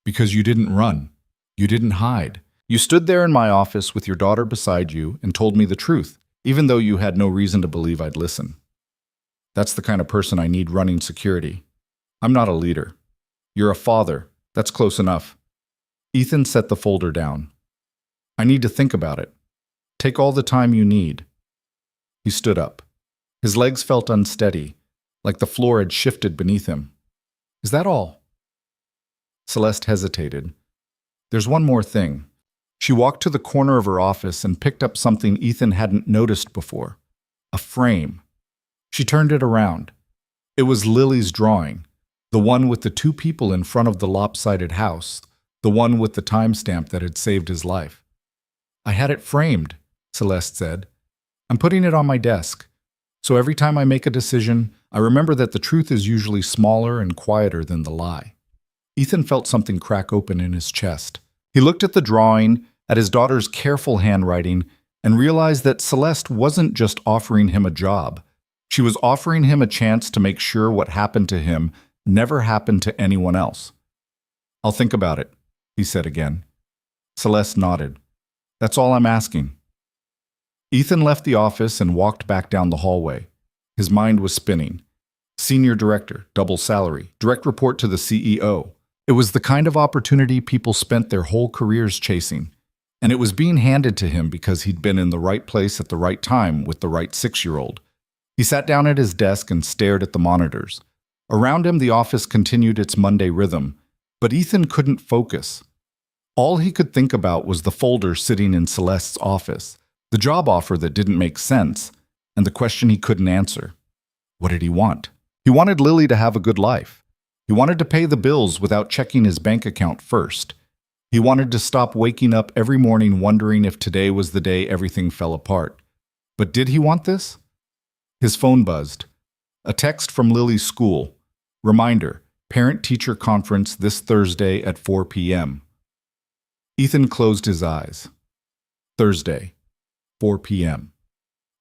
Because you didn't run. You didn't hide. You stood there in my office with your daughter beside you and told me the truth, even though you had no reason to believe I'd listen. That's the kind of person I need running security. I'm not a leader. You're a father. That's close enough. Ethan set the folder down. I need to think about it. Take all the time you need. He stood up. His legs felt unsteady, like the floor had shifted beneath him. Is that all? Celeste hesitated. There's one more thing. She walked to the corner of her office and picked up something Ethan hadn't noticed before. A frame. She turned it around. It was Lily's drawing, the one with the two people in front of the lopsided house, the one with the timestamp that had saved his life. I had it framed, Celeste said. I'm putting it on my desk. So every time I make a decision, I remember that the truth is usually smaller and quieter than the lie. Ethan felt something crack open in his chest. He looked at the drawing, at his daughter's careful handwriting, and realized that Celeste wasn't just offering him a job. She was offering him a chance to make sure what happened to him never happened to anyone else. I'll think about it, he said again. Celeste nodded. That's all I'm asking. Ethan left the office and walked back down the hallway. His mind was spinning. Senior director, double salary, direct report to the CEO. It was the kind of opportunity people spent their whole careers chasing. And it was being handed to him because he'd been in the right place at the right time with the right 6-year-old. He sat down at his desk and stared at the monitors. Around him, the office continued its Monday rhythm, but Ethan couldn't focus. All he could think about was the folder sitting in Celeste's office, the job offer that didn't make sense, and the question he couldn't answer. What did he want? He wanted Lily to have a good life. He wanted to pay the bills without checking his bank account first. He wanted to stop waking up every morning wondering if today was the day everything fell apart. But did he want this? His phone buzzed. A text from Lily's school. Reminder, parent-teacher conference this Thursday at 4 p.m. Ethan closed his eyes. Thursday, 4 p.m.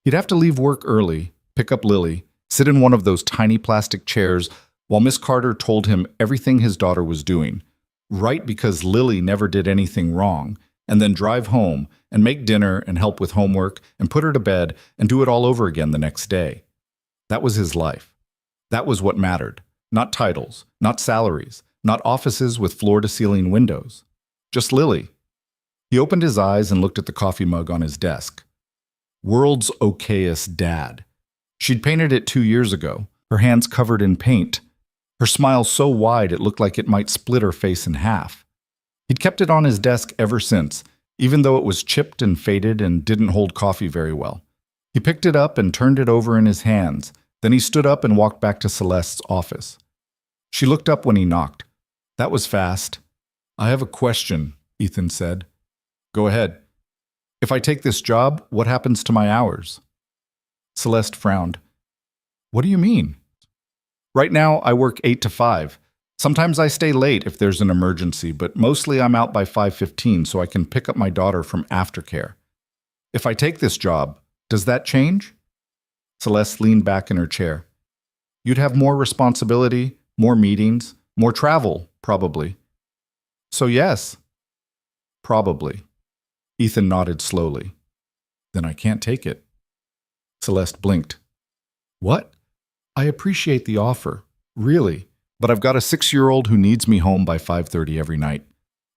He'd have to leave work early, pick up Lily, sit in one of those tiny plastic chairs, while Miss Carter told him everything his daughter was doing, right because Lily never did anything wrong, and then drive home and make dinner and help with homework and put her to bed and do it all over again the next day. That was his life. That was what mattered. Not titles, not salaries, not offices with floor-to-ceiling windows. Just Lily. He opened his eyes and looked at the coffee mug on his desk. World's okayest dad. She'd painted it 2 years ago, her hands covered in paint, her smile so wide it looked like it might split her face in half. He'd kept it on his desk ever since, even though it was chipped and faded and didn't hold coffee very well. He picked it up and turned it over in his hands. Then he stood up and walked back to Celeste's office. She looked up when he knocked. That was fast. "I have a question," Ethan said. "Go ahead." "If I take this job, what happens to my hours?" Celeste frowned. "What do you mean?" "Right now, I work 8 to 5. Sometimes I stay late if there's an emergency, but mostly I'm out by 5:15 so I can pick up my daughter from aftercare. If I take this job, does that change?" Celeste leaned back in her chair. "You'd have more responsibility, more meetings, more travel, probably." "So yes." "Probably." Ethan nodded slowly. "Then I can't take it." Celeste blinked. "What? I appreciate the offer, really, but I've got a 6-year-old who needs me home by 5:30 every night.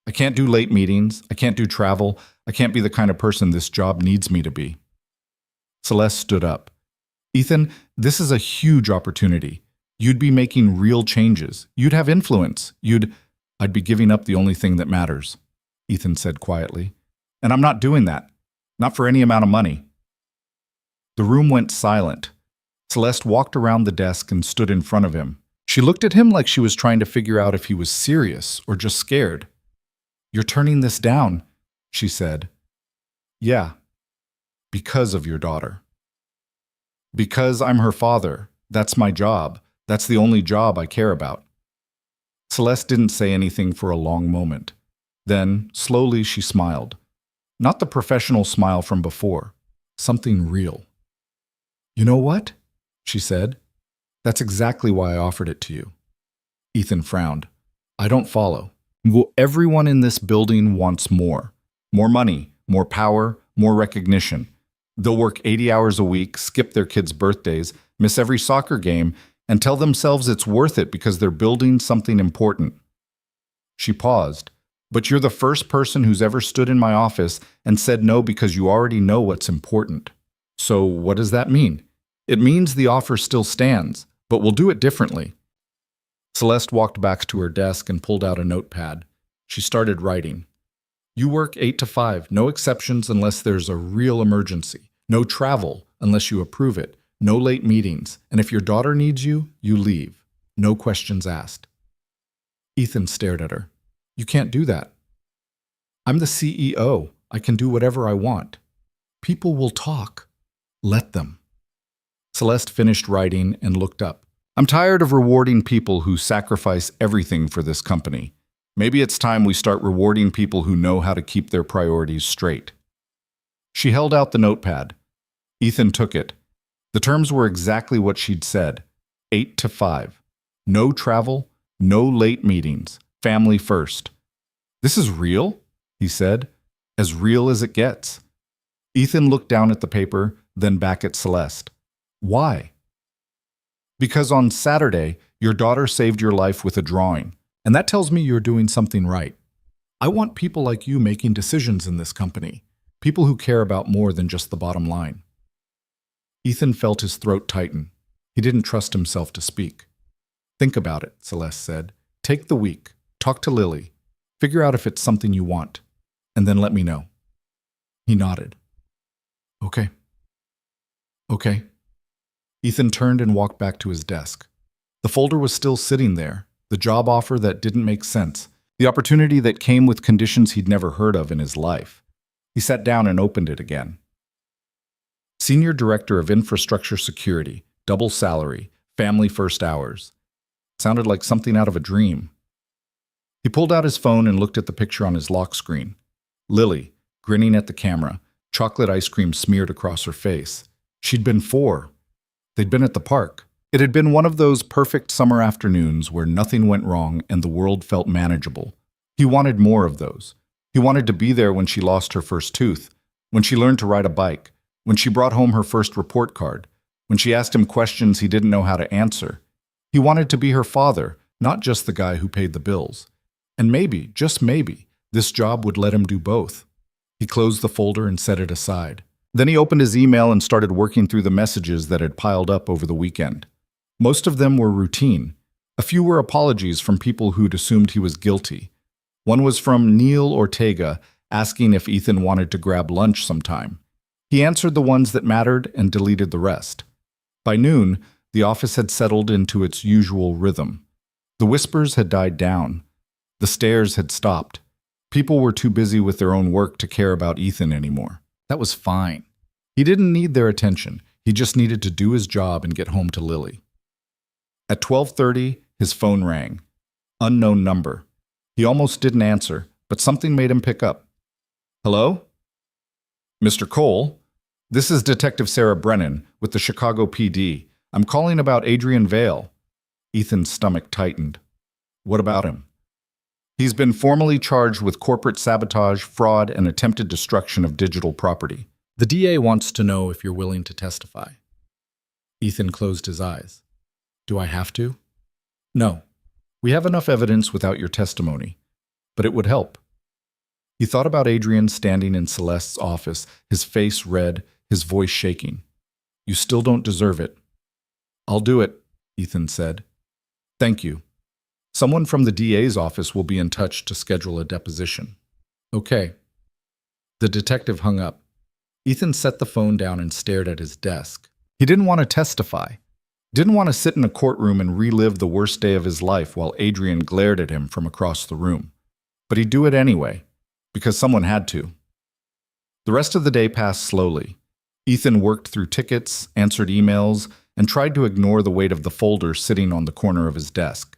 I can't do late meetings, I can't do travel, I can't be the kind of person this job needs me to be." Celeste stood up. "Ethan, this is a huge opportunity. You'd be making real changes. You'd have influence. I'd be giving up the only thing that matters," Ethan said quietly. "And I'm not doing that. Not for any amount of money." The room went silent. Celeste walked around the desk and stood in front of him. She looked at him like she was trying to figure out if he was serious or just scared. "You're turning this down," she said. "Yeah, because of your daughter." "Because I'm her father. That's my job. That's the only job I care about." Celeste didn't say anything for a long moment. Then, slowly, she smiled. Not the professional smile from before. Something real. "You know what?" she said. "That's exactly why I offered it to you." Ethan frowned. "I don't follow. Well, everyone in this building wants more. More money, more power, more recognition. They'll work 80 hours a week, skip their kids' birthdays, miss every soccer game, and tell themselves it's worth it because they're building something important." She paused. "But you're the first person who's ever stood in my office and said no because you already know what's important. So what does that mean?" "It means the offer still stands, but we'll do it differently." Celeste walked back to her desk and pulled out a notepad. She started writing. "You work 8 to 5, no exceptions unless there's a real emergency. No travel unless you approve it. No late meetings. And if your daughter needs you, you leave. No questions asked." Ethan stared at her. "You can't do that." "I'm the CEO. I can do whatever I want. People will talk. Let them." Celeste finished writing and looked up. "I'm tired of rewarding people who sacrifice everything for this company. Maybe it's time we start rewarding people who know how to keep their priorities straight." She held out the notepad. Ethan took it. The terms were exactly what she'd said. 8 to 5. No travel, no late meetings. Family first. "This is real?" he said. "As real as it gets." Ethan looked down at the paper, then back at Celeste. "Why?" "Because on Saturday, your daughter saved your life with a drawing, and that tells me you're doing something right. I want people like you making decisions in this company, people who care about more than just the bottom line." Ethan felt his throat tighten. He didn't trust himself to speak. "Think about it," Celeste said. "Take the week. Talk to Lily. Figure out if it's something you want, and then let me know." He nodded. "Okay." "Okay." Ethan turned and walked back to his desk. The folder was still sitting there, the job offer that didn't make sense, the opportunity that came with conditions he'd never heard of in his life. He sat down and opened it again. Senior Director of Infrastructure Security, double salary, family first hours. Sounded like something out of a dream. He pulled out his phone and looked at the picture on his lock screen. Lily, grinning at the camera, chocolate ice cream smeared across her face. She'd been 4. They'd been at the park. It had been one of those perfect summer afternoons where nothing went wrong and the world felt manageable. He wanted more of those. He wanted to be there when she lost her first tooth, when she learned to ride a bike, when she brought home her first report card, when she asked him questions he didn't know how to answer. He wanted to be her father, not just the guy who paid the bills. And maybe, just maybe, this job would let him do both. He closed the folder and set it aside. Then he opened his email and started working through the messages that had piled up over the weekend. Most of them were routine. A few were apologies from people who'd assumed he was guilty. One was from Neil Ortega, asking if Ethan wanted to grab lunch sometime. He answered the ones that mattered and deleted the rest. By noon, the office had settled into its usual rhythm. The whispers had died down. The stares had stopped. People were too busy with their own work to care about Ethan anymore. That was fine. He didn't need their attention. He just needed to do his job and get home to Lily. At 12:30, his phone rang. Unknown number. He almost didn't answer, but something made him pick up. Hello? Mr. Cole, this is Detective Sarah Brennan with the Chicago PD. I'm calling about Adrian Vale. Ethan's stomach tightened. What about him? He's been formally charged with corporate sabotage, fraud, and attempted destruction of digital property. The DA wants to know if you're willing to testify. Ethan closed his eyes. Do I have to? No. We have enough evidence without your testimony, but it would help. He thought about Adrian standing in Celeste's office, his face red, his voice shaking. You still don't deserve it. I'll do it, Ethan said. Thank you. Someone from the DA's office will be in touch to schedule a deposition. Okay. The detective hung up. Ethan set the phone down and stared at his desk. He didn't want to testify. Didn't want to sit in a courtroom and relive the worst day of his life while Adrian glared at him from across the room. But he'd do it anyway, because someone had to. The rest of the day passed slowly. Ethan worked through tickets, answered emails, and tried to ignore the weight of the folder sitting on the corner of his desk.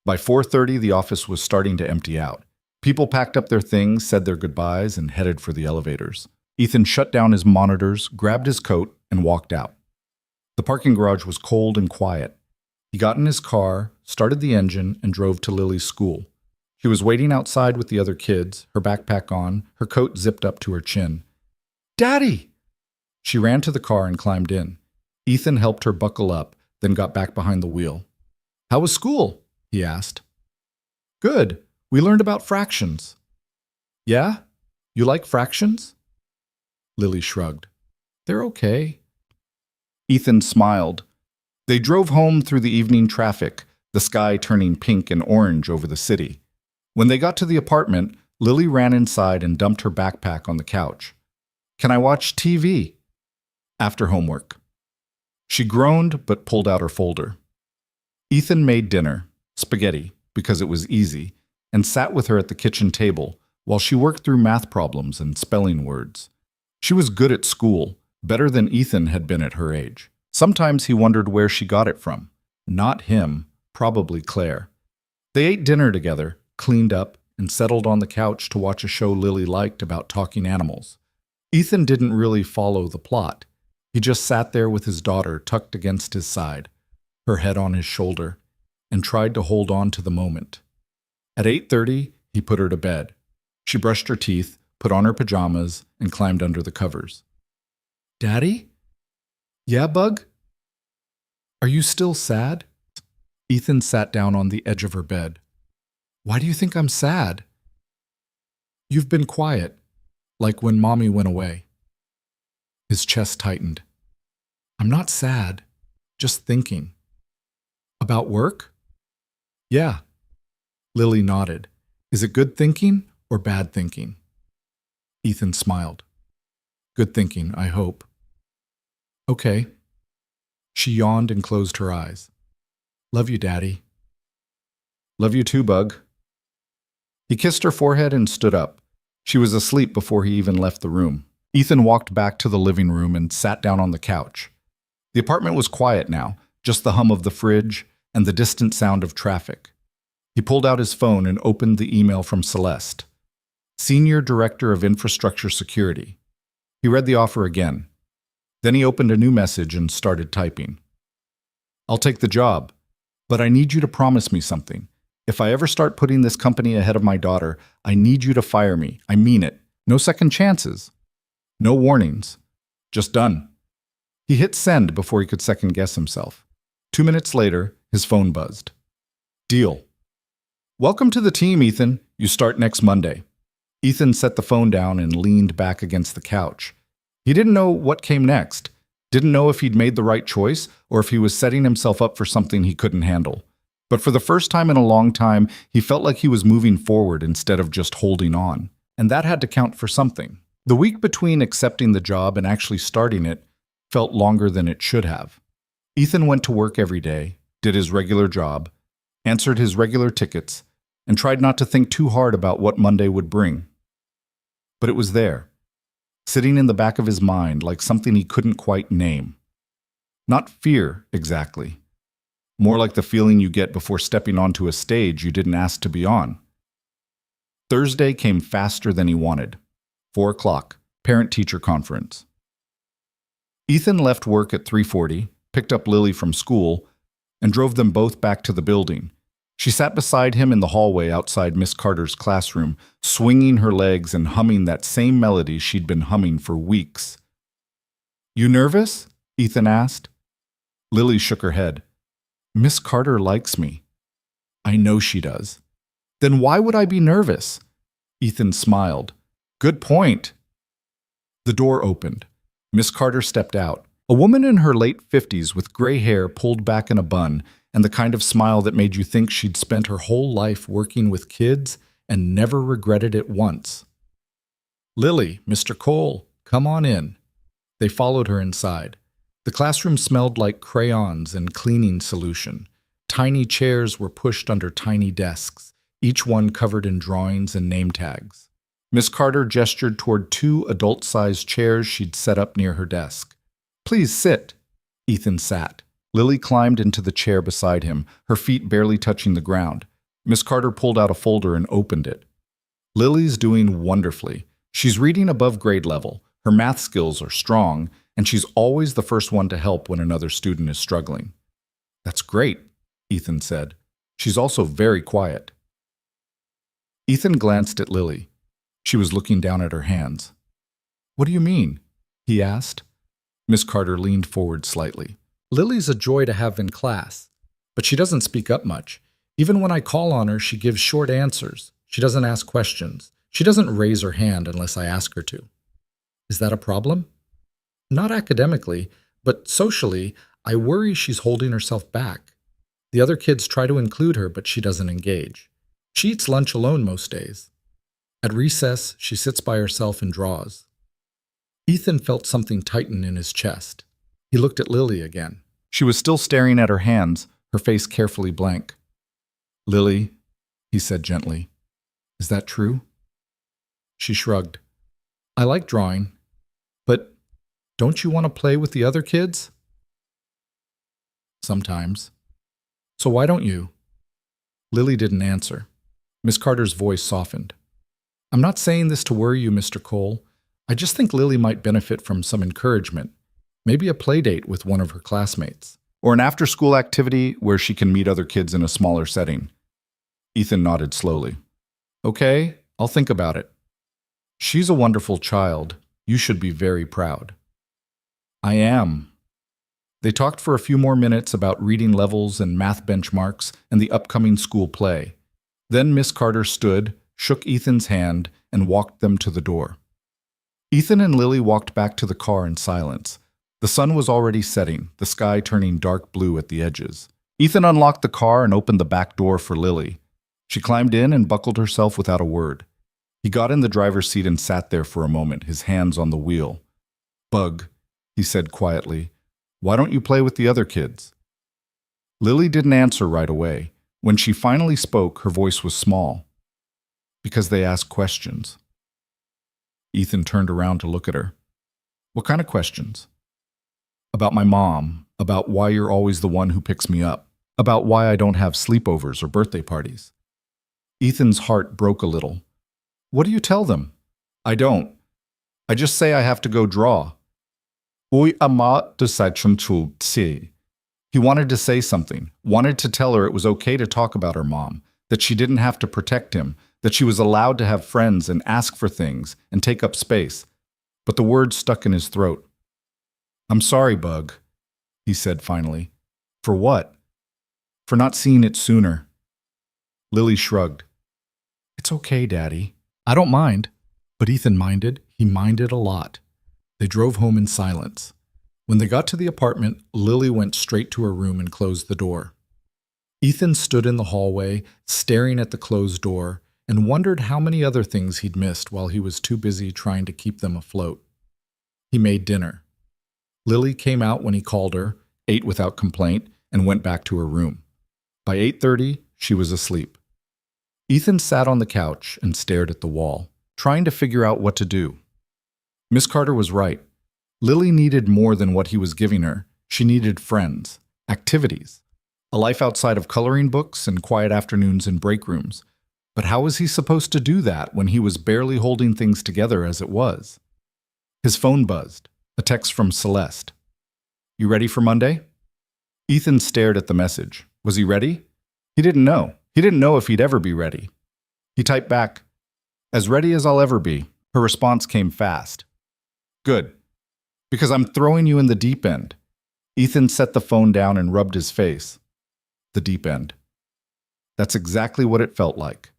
By 4:30, the office was starting to empty out. People packed up their things, said their goodbyes, and headed for the elevators. Ethan shut down his monitors, grabbed his coat, and walked out. The parking garage was cold and quiet. He got in his car, started the engine, and drove to Lily's school. She was waiting outside with the other kids, her backpack on, her coat zipped up to her chin. Daddy! She ran to the car and climbed in. Ethan helped her buckle up, then got back behind the wheel. How was school? He asked. Good. We learned about fractions. Yeah? You like fractions? Lily shrugged. They're okay. Ethan smiled. They drove home through the evening traffic, the sky turning pink and orange over the city. When they got to the apartment, Lily ran inside and dumped her backpack on the couch. Can I watch TV? After homework. She groaned but pulled out her folder. Ethan made dinner, spaghetti, because it was easy, and sat with her at the kitchen table while she worked through math problems and spelling words. She was good at school, better than Ethan had been at her age. Sometimes he wondered where she got it from. Not him, probably Claire. They ate dinner together, cleaned up, and settled on the couch to watch a show Lily liked about talking animals. Ethan didn't really follow the plot. He just sat there with his daughter tucked against his side, her head on his shoulder, and tried to hold on to the moment. At 8:30, he put her to bed. She brushed her teeth, put on her pajamas, and climbed under the covers. Daddy? Yeah, Bug? Are you still sad? Ethan sat down on the edge of her bed. Why do you think I'm sad? You've been quiet, like when Mommy went away. His chest tightened. I'm not sad, just thinking. About work? Yeah. Lily nodded. Is it good thinking or bad thinking? Ethan smiled. Good thinking, I hope. Okay. She yawned and closed her eyes. Love you, Daddy. Love you too, Bug. He kissed her forehead and stood up. She was asleep before he even left the room. Ethan walked back to the living room and sat down on the couch. The apartment was quiet now, just the hum of the fridge and the distant sound of traffic. He pulled out his phone and opened the email from Celeste. Senior Director of Infrastructure Security. He read the offer again. Then he opened a new message and started typing. I'll take the job. But I need you to promise me something. If I ever start putting this company ahead of my daughter, I need you to fire me. I mean it. No second chances. No warnings. Just done. He hit send before he could second guess himself. 2 minutes later, his phone buzzed. Deal. Welcome to the team, Ethan. You start next Monday. Ethan set the phone down and leaned back against the couch. He didn't know what came next. Didn't know if he'd made the right choice or if he was setting himself up for something he couldn't handle. But for the first time in a long time, he felt like he was moving forward instead of just holding on. And that had to count for something. The week between accepting the job and actually starting it felt longer than it should have. Ethan went to work every day, did his regular job, answered his regular tickets, and tried not to think too hard about what Monday would bring. But it was there, sitting in the back of his mind like something he couldn't quite name. Not fear, exactly. More like the feeling you get before stepping onto a stage you didn't ask to be on. Thursday came faster than he wanted. 4 o'clock, parent-teacher conference. Ethan left work at 3:40, picked up Lily from school, and drove them both back to the building. She sat beside him in the hallway outside Miss Carter's classroom, swinging her legs and humming that same melody she'd been humming for weeks. You nervous? Ethan asked. Lily shook her head. Miss Carter likes me. I know she does. Then why would I be nervous? Ethan smiled. Good point. The door opened. Miss Carter stepped out. A woman in her late 50s with gray hair pulled back in a bun and the kind of smile that made you think she'd spent her whole life working with kids and never regretted it once. Lily, Mr. Cole, come on in. They followed her inside. The classroom smelled like crayons and cleaning solution. Tiny chairs were pushed under tiny desks, each one covered in drawings and name tags. Miss Carter gestured toward 2 adult-sized chairs she'd set up near her desk. Please sit. Ethan sat. Lily climbed into the chair beside him, her feet barely touching the ground. Miss Carter pulled out a folder and opened it. Lily's doing wonderfully. She's reading above grade level. Her math skills are strong, and she's always the first one to help when another student is struggling. That's great, Ethan said. She's also very quiet. Ethan glanced at Lily. She was looking down at her hands. What do you mean? He asked. Miss Carter leaned forward slightly. Lily's a joy to have in class, but she doesn't speak up much. Even when I call on her, she gives short answers. She doesn't ask questions. She doesn't raise her hand unless I ask her to. Is that a problem? Not academically, but socially, I worry she's holding herself back. The other kids try to include her, but she doesn't engage. She eats lunch alone most days. At recess, she sits by herself and draws. Ethan felt something tighten in his chest. He looked at Lily again. She was still staring at her hands, her face carefully blank. Lily, he said gently, is that true? She shrugged. I like drawing, but don't you want to play with the other kids? Sometimes. So why don't you? Lily didn't answer. Miss Carter's voice softened. I'm not saying this to worry you, Mr. Cole. I just think Lily might benefit from some encouragement. Maybe a play date with one of her classmates. Or an after-school activity where she can meet other kids in a smaller setting. Ethan nodded slowly. Okay, I'll think about it. She's a wonderful child. You should be very proud. I am. They talked for a few more minutes about reading levels and math benchmarks and the upcoming school play. Then Miss Carter stood, shook Ethan's hand, and walked them to the door. Ethan and Lily walked back to the car in silence. The sun was already setting, the sky turning dark blue at the edges. Ethan unlocked the car and opened the back door for Lily. She climbed in and buckled herself without a word. He got in the driver's seat and sat there for a moment, his hands on the wheel. Bug, he said quietly, why don't you play with the other kids? Lily didn't answer right away. When she finally spoke, her voice was small. Because they ask questions. Ethan turned around to look at her. What kind of questions? About my mom, about why you're always the one who picks me up, about why I don't have sleepovers or birthday parties. Ethan's heart broke a little. What do you tell them? I don't. I just say I have to go draw. Ui ama du seid schon zu zäh. He wanted to say something, wanted to tell her it was okay to talk about her mom, that she didn't have to protect him, that she was allowed to have friends and ask for things and take up space. But the words stuck in his throat. "I'm sorry, Bug," he said finally. "For what?" "For not seeing it sooner." Lily shrugged. "It's okay, Daddy." "I don't mind." But Ethan minded. He minded a lot. They drove home in silence. When they got to the apartment, Lily went straight to her room and closed the door. Ethan stood in the hallway, staring at the closed door, and wondered how many other things he'd missed while he was too busy trying to keep them afloat. He made dinner. Lily came out when he called her, ate without complaint, and went back to her room. By 8:30, she was asleep. Ethan sat on the couch and stared at the wall, trying to figure out what to do. Miss Carter was right. Lily needed more than what he was giving her. She needed friends, activities, a life outside of coloring books and quiet afternoons in break rooms. But how was he supposed to do that when he was barely holding things together as it was? His phone buzzed, a text from Celeste. "You ready for Monday?" Ethan stared at the message. Was he ready? He didn't know. He didn't know if he'd ever be ready. He typed back, "As ready as I'll ever be." Her response came fast. "Good. Because I'm throwing you in the deep end." Ethan set the phone down and rubbed his face. The deep end. That's exactly what it felt like.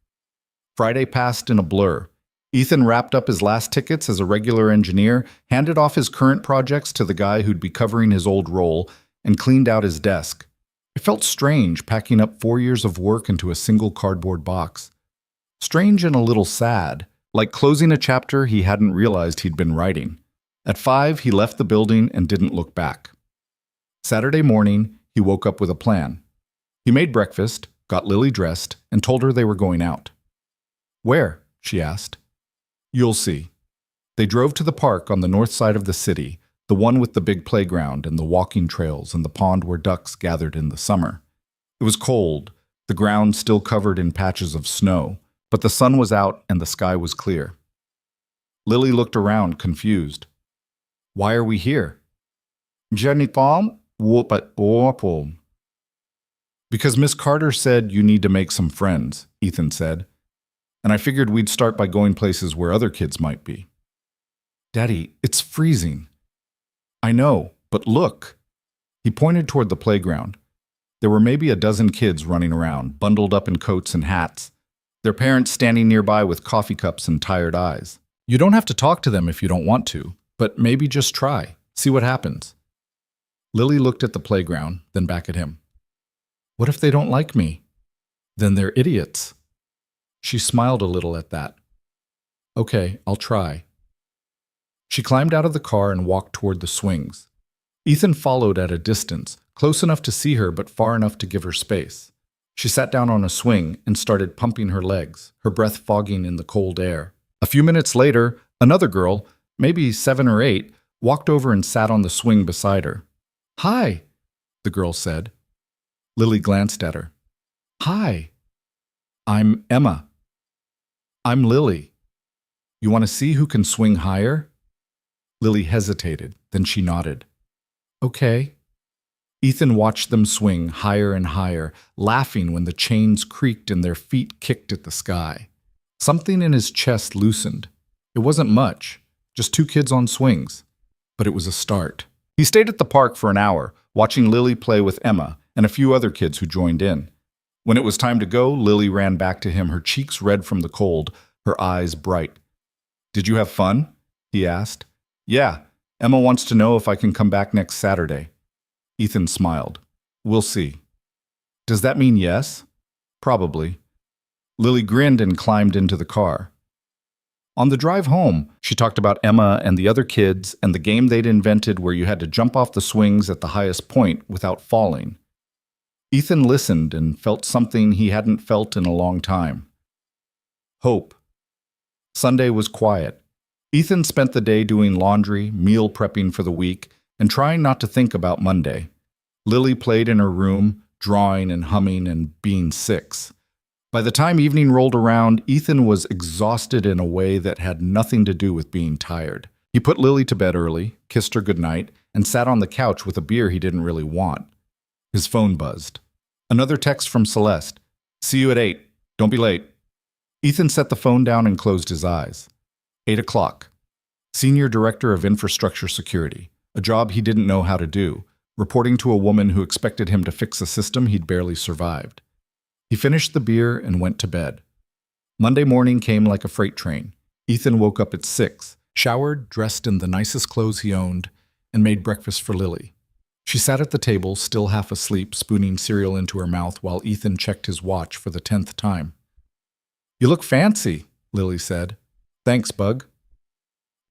Friday passed in a blur. Ethan wrapped up his last tickets as a regular engineer, handed off his current projects to the guy who'd be covering his old role, and cleaned out his desk. It felt strange packing up 4 years of work into a single cardboard box. Strange and a little sad, like closing a chapter he hadn't realized he'd been writing. At 5, he left the building and didn't look back. Saturday morning, he woke up with a plan. He made breakfast, got Lily dressed, and told her they were going out. "Where?" she asked. "You'll see." They drove to the park on the north side of the city, the one with the big playground and the walking trails and the pond where ducks gathered in the summer. It was cold, the ground still covered in patches of snow, but the sun was out and the sky was clear. Lily looked around, confused. "Why are we here?" "Because Miss Carter said you need to make some friends," Ethan said. "And I figured we'd start by going places where other kids might be." "Daddy, it's freezing." "I know, but look." He pointed toward the playground. There were maybe a dozen kids running around, bundled up in coats and hats, their parents standing nearby with coffee cups and tired eyes. "You don't have to talk to them if you don't want to, but maybe just try. See what happens." Lily looked at the playground, then back at him. "What if they don't like me?" "Then they're idiots." She smiled a little at that. "Okay, I'll try." She climbed out of the car and walked toward the swings. Ethan followed at a distance, close enough to see her but far enough to give her space. She sat down on a swing and started pumping her legs, her breath fogging in the cold air. A few minutes later, another girl, maybe 7 or 8, walked over and sat on the swing beside her. "Hi," the girl said. Lily glanced at her. "Hi. I'm Emma." "I'm Lily. You want to see who can swing higher?" Lily hesitated, then she nodded. "Okay." Ethan watched them swing higher and higher, laughing when the chains creaked and their feet kicked at the sky. Something in his chest loosened. It wasn't much, just 2 kids on swings. But it was a start. He stayed at the park for an hour, watching Lily play with Emma and a few other kids who joined in. When it was time to go, Lily ran back to him, her cheeks red from the cold, her eyes bright. "Did you have fun?" he asked. "Yeah. Emma wants to know if I can come back next Saturday." Ethan smiled. "We'll see." "Does that mean yes?" "Probably." Lily grinned and climbed into the car. On the drive home, she talked about Emma and the other kids and the game they'd invented where you had to jump off the swings at the highest point without falling. Ethan listened and felt something he hadn't felt in a long time. Hope. Sunday was quiet. Ethan spent the day doing laundry, meal prepping for the week, and trying not to think about Monday. Lily played in her room, drawing and humming and being 6. By the time evening rolled around, Ethan was exhausted in a way that had nothing to do with being tired. He put Lily to bed early, kissed her goodnight, and sat on the couch with a beer he didn't really want. His phone buzzed. Another text from Celeste. See you at 8. Don't be late. Ethan set the phone down and closed his eyes. 8 o'clock. Senior Director of Infrastructure Security, a job he didn't know how to do, reporting to a woman who expected him to fix a system he'd barely survived. He finished the beer and went to bed. Monday morning came like a freight train. Ethan woke up at 6, showered, dressed in the nicest clothes he owned, and made breakfast for Lily. She sat at the table, still half asleep, spooning cereal into her mouth while Ethan checked his watch for the 10th time. You look fancy, Lily said. Thanks, Bug.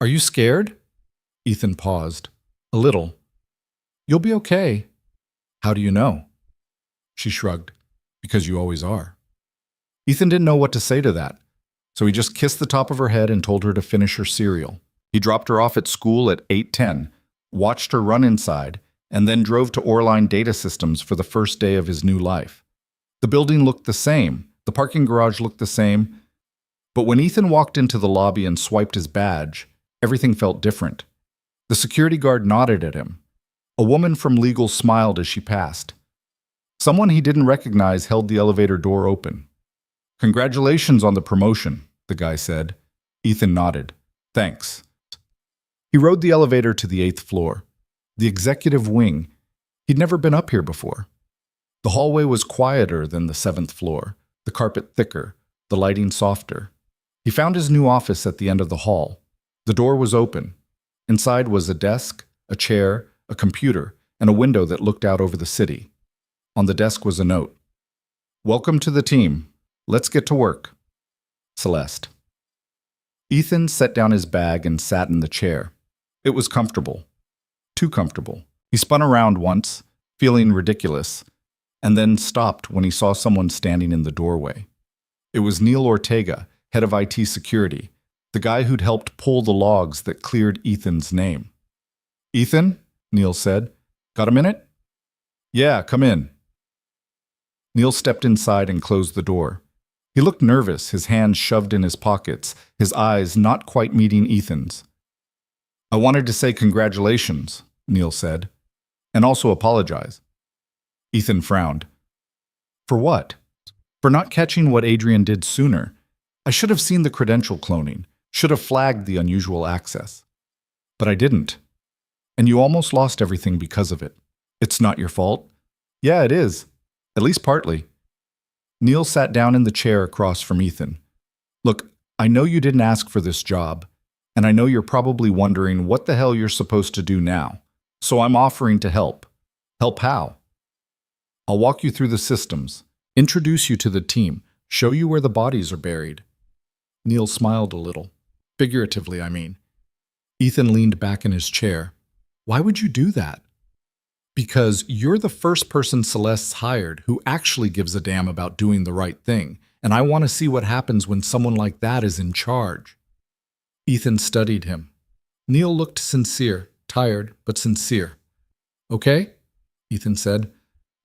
Are you scared? Ethan paused. A little. You'll be okay. How do you know? She shrugged. Because you always are. Ethan didn't know what to say to that, so he just kissed the top of her head and told her to finish her cereal. He dropped her off at school at 8:10, watched her run inside, and then drove to Orline Data Systems for the first day of his new life. The building looked the same, the parking garage looked the same, but when Ethan walked into the lobby and swiped his badge, everything felt different. The security guard nodded at him. A woman from legal smiled as she passed. Someone he didn't recognize held the elevator door open. Congratulations on the promotion, the guy said. Ethan nodded. Thanks. He rode the elevator to the 8th floor. The executive wing. He'd never been up here before. The hallway was quieter than the 7th floor, the carpet thicker, the lighting softer. He found his new office at the end of the hall. The door was open. Inside was a desk, a chair, a computer, and a window that looked out over the city. On the desk was a note. Welcome to the team. Let's get to work. Celeste. Ethan set down his bag and sat in the chair. It was comfortable. Too comfortable. He spun around once, feeling ridiculous, and then stopped when he saw someone standing in the doorway. It was Neil Ortega, head of IT security, the guy who'd helped pull the logs that cleared Ethan's name. Ethan, Neil said, got a minute? Yeah, come in. Neil stepped inside and closed the door. He looked nervous, his hands shoved in his pockets, his eyes not quite meeting Ethan's. I wanted to say congratulations, Neil said, and also apologize. Ethan frowned. For what? For not catching what Adrian did sooner. I should have seen the credential cloning, should have flagged the unusual access. But I didn't. And you almost lost everything because of it. It's not your fault. Yeah, it is. At least partly. Neil sat down in the chair across from Ethan. Look, I know you didn't ask for this job, and I know you're probably wondering what the hell you're supposed to do now. So I'm offering to help. Help how? I'll walk you through the systems, introduce you to the team, show you where the bodies are buried. Neil smiled a little. Figuratively, I mean. Ethan leaned back in his chair. Why would you do that? Because you're the first person Celeste's hired who actually gives a damn about doing the right thing, and I want to see what happens when someone like that is in charge. Ethan studied him. Neil looked sincere, tired, but sincere. Okay? Ethan said.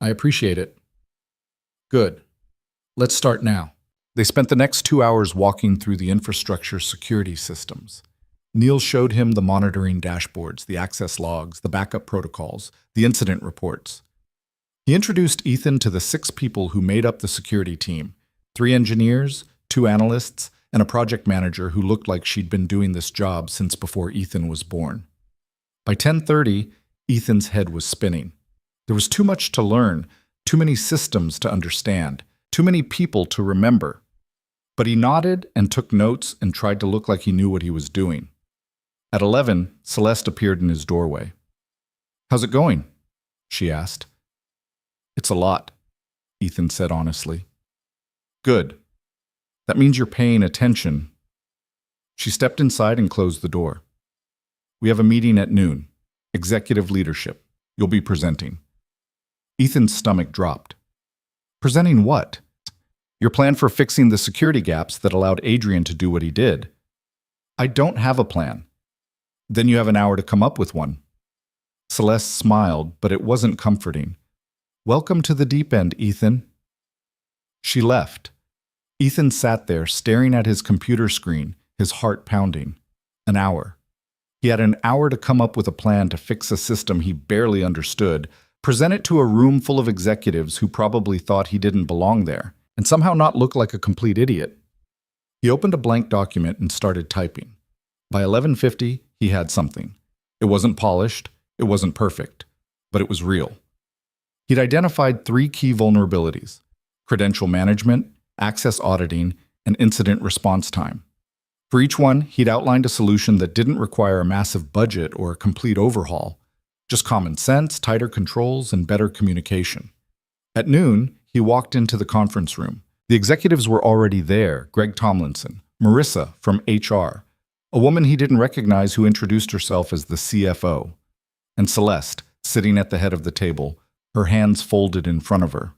I appreciate it. Good. Let's start now. They spent the next 2 hours walking through the infrastructure security systems. Neil showed him the monitoring dashboards, the access logs, the backup protocols, the incident reports. He introduced Ethan to the 6 people who made up the security team, 3 engineers, 2 analysts, and a project manager who looked like she'd been doing this job since before Ethan was born. By 10:30, Ethan's head was spinning. There was too much to learn, too many systems to understand, too many people to remember. But he nodded and took notes and tried to look like he knew what he was doing. At 11, Celeste appeared in his doorway. How's it going? She asked. It's a lot, Ethan said honestly. Good. That means you're paying attention. She stepped inside and closed the door. We have a meeting at noon. Executive leadership. You'll be presenting. Ethan's stomach dropped. Presenting what? Your plan for fixing the security gaps that allowed Adrian to do what he did. I don't have a plan. Then you have an hour to come up with one. Celeste smiled, but it wasn't comforting. Welcome to the deep end, Ethan. She left. Ethan sat there, staring at his computer screen, his heart pounding. An hour. He had an hour to come up with a plan to fix a system he barely understood, present it to a room full of executives who probably thought he didn't belong there, and somehow not look like a complete idiot. He opened a blank document and started typing. By 11:50, he had something. It wasn't polished, it wasn't perfect, but it was real. He'd identified 3 key vulnerabilities: credential management, access auditing, and incident response time. For each one, he'd outlined a solution that didn't require a massive budget or a complete overhaul, just common sense, tighter controls, and better communication. At noon, he walked into the conference room. The executives were already there: Greg Tomlinson, Marissa from HR, a woman he didn't recognize who introduced herself as the CFO, and Celeste, sitting at the head of the table, her hands folded in front of her.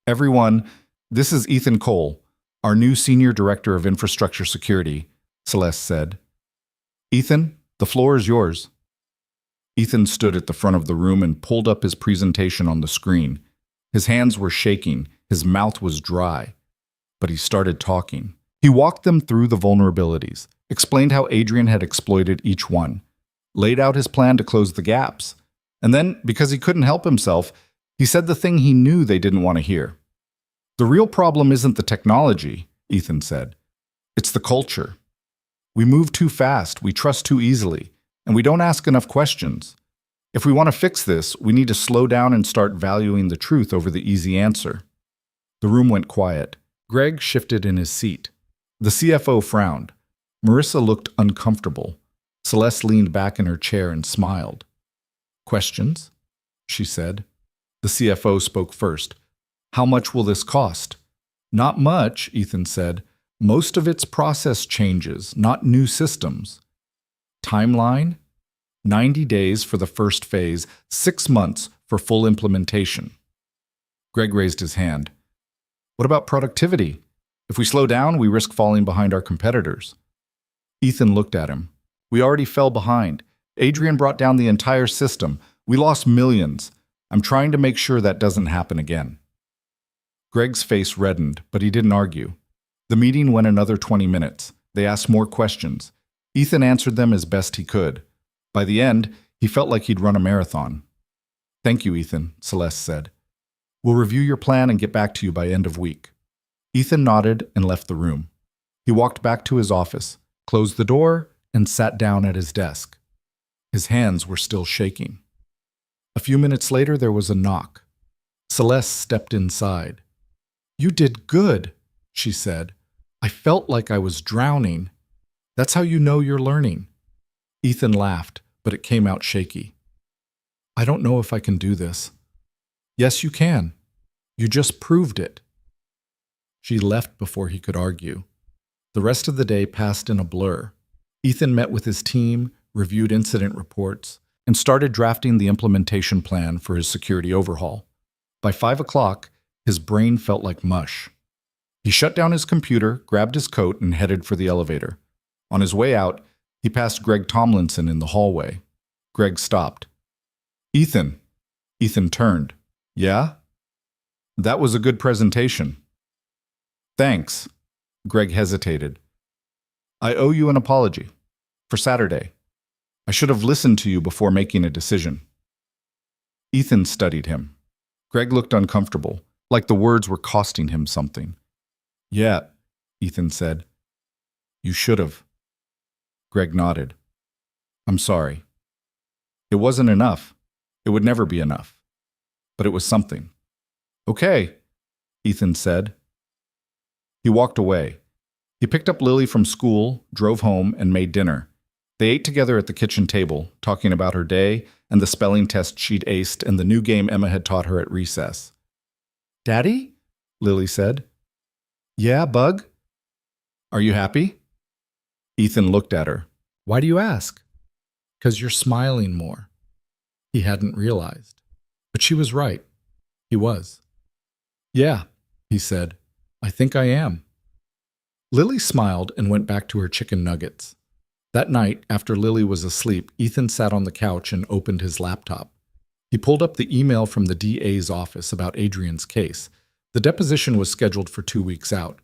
"Everyone, this is Ethan Cole, our new Senior Director of Infrastructure Security," Celeste said. "Ethan, the floor is yours." Ethan stood at the front of the room and pulled up his presentation on the screen. His hands were shaking, his mouth was dry, but he started talking. He walked them through the vulnerabilities, explained how Adrian had exploited each one, laid out his plan to close the gaps, and then, because he couldn't help himself, he said the thing he knew they didn't want to hear. "The real problem isn't the technology," Ethan said. "It's the culture. We move too fast, we trust too easily, and we don't ask enough questions. If we want to fix this, we need to slow down and start valuing the truth over the easy answer." The room went quiet. Greg shifted in his seat. The CFO frowned. Marissa looked uncomfortable. Celeste leaned back in her chair and smiled. "Questions?" she said. The CFO spoke first. "How much will this cost?" "Not much," Ethan said. "Most of it's process changes, not new systems." "Timeline?" 90 days for the first phase, 6 months for full implementation. Greg raised his hand. "What about productivity? If we slow down, we risk falling behind our competitors." Ethan looked at him. "We already fell behind. Adrian brought down the entire system. We lost millions. I'm trying to make sure that doesn't happen again." Greg's face reddened, but he didn't argue. The meeting went another 20 minutes. They asked more questions. Ethan answered them as best he could. By the end, he felt like he'd run a marathon. "Thank you, Ethan," Celeste said. "We'll review your plan and get back to you by end of week." Ethan nodded and left the room. He walked back to his office, closed the door, and sat down at his desk. His hands were still shaking. A few minutes later, there was a knock. Celeste stepped inside. "You did good," she said. "I felt like I was drowning. That's how you know you're learning." Ethan laughed, but it came out shaky. "I don't know if I can do this." "Yes, you can. You just proved it." She left before he could argue. The rest of the day passed in a blur. Ethan met with his team, reviewed incident reports, and started drafting the implementation plan for his security overhaul. By 5 o'clock, his brain felt like mush. He shut down his computer, grabbed his coat, and headed for the elevator. On his way out, he passed Greg Tomlinson in the hallway. Greg stopped. "Ethan." Ethan turned. "Yeah?" "That was a good presentation." "Thanks." Greg hesitated. "I owe you an apology. For Saturday. I should have listened to you before making a decision." Ethan studied him. Greg looked uncomfortable, like the words were costing him something. "Yeah," Ethan said. "You should have." Greg nodded. "I'm sorry. It wasn't enough. It would never be enough. But it was something." "Okay," Ethan said. He walked away. He picked up Lily from school, drove home, and made dinner. They ate together at the kitchen table, talking about her day and the spelling test she'd aced and the new game Emma had taught her at recess. "Daddy?" Lily said. "Yeah, Bug?" "Are you happy?" Ethan looked at her. "Why do you ask?" "'Cause you're smiling more." He hadn't realized. But she was right. He was. "Yeah," he said. "I think I am." Lily smiled and went back to her chicken nuggets. That night, after Lily was asleep, Ethan sat on the couch and opened his laptop. He pulled up the email from the DA's office about Adrian's case. The deposition was scheduled for 2 weeks out.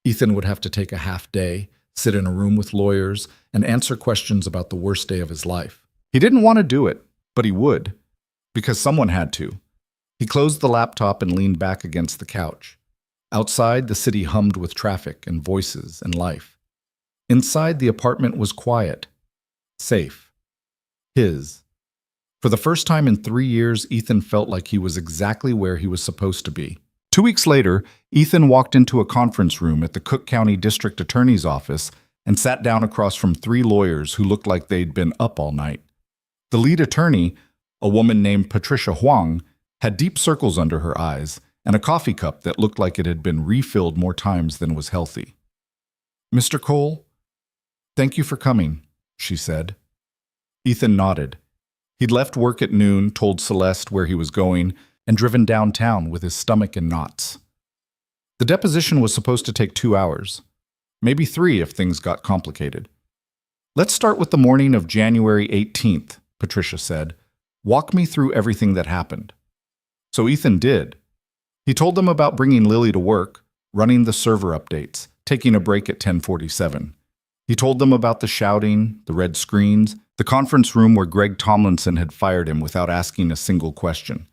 Ethan would have to take a half day, sit in a room with lawyers, and answer questions about the worst day of his life. He didn't want to do it, but he would. because someone had to. He closed the laptop and leaned back against the couch. Outside, the city hummed with traffic and voices and life. Inside, the apartment was quiet, safe. His. For the first time in 3 years, Ethan felt like he was exactly where he was supposed to be. 2 weeks later, Ethan walked into a conference room at the Cook County District Attorney's office and sat down across from 3 lawyers who looked like they'd been up all night. The lead attorney, a woman named Patricia Huang, had deep circles under her eyes and a coffee cup that looked like it had been refilled more times than was healthy. "Mr. Cole, thank you for coming," she said. Ethan nodded. He'd left work at noon, told Celeste where he was going, and driven downtown with his stomach in knots. The deposition was supposed to take 2 hours, maybe 3 if things got complicated. "Let's start with the morning of January 18th, Patricia said. "Walk me through everything that happened." So Ethan did. He told them about bringing Lily to work, running the server updates, taking a break at 10:47. He told them about the shouting, the red screens, the conference room where Greg Tomlinson had fired him without asking a single question.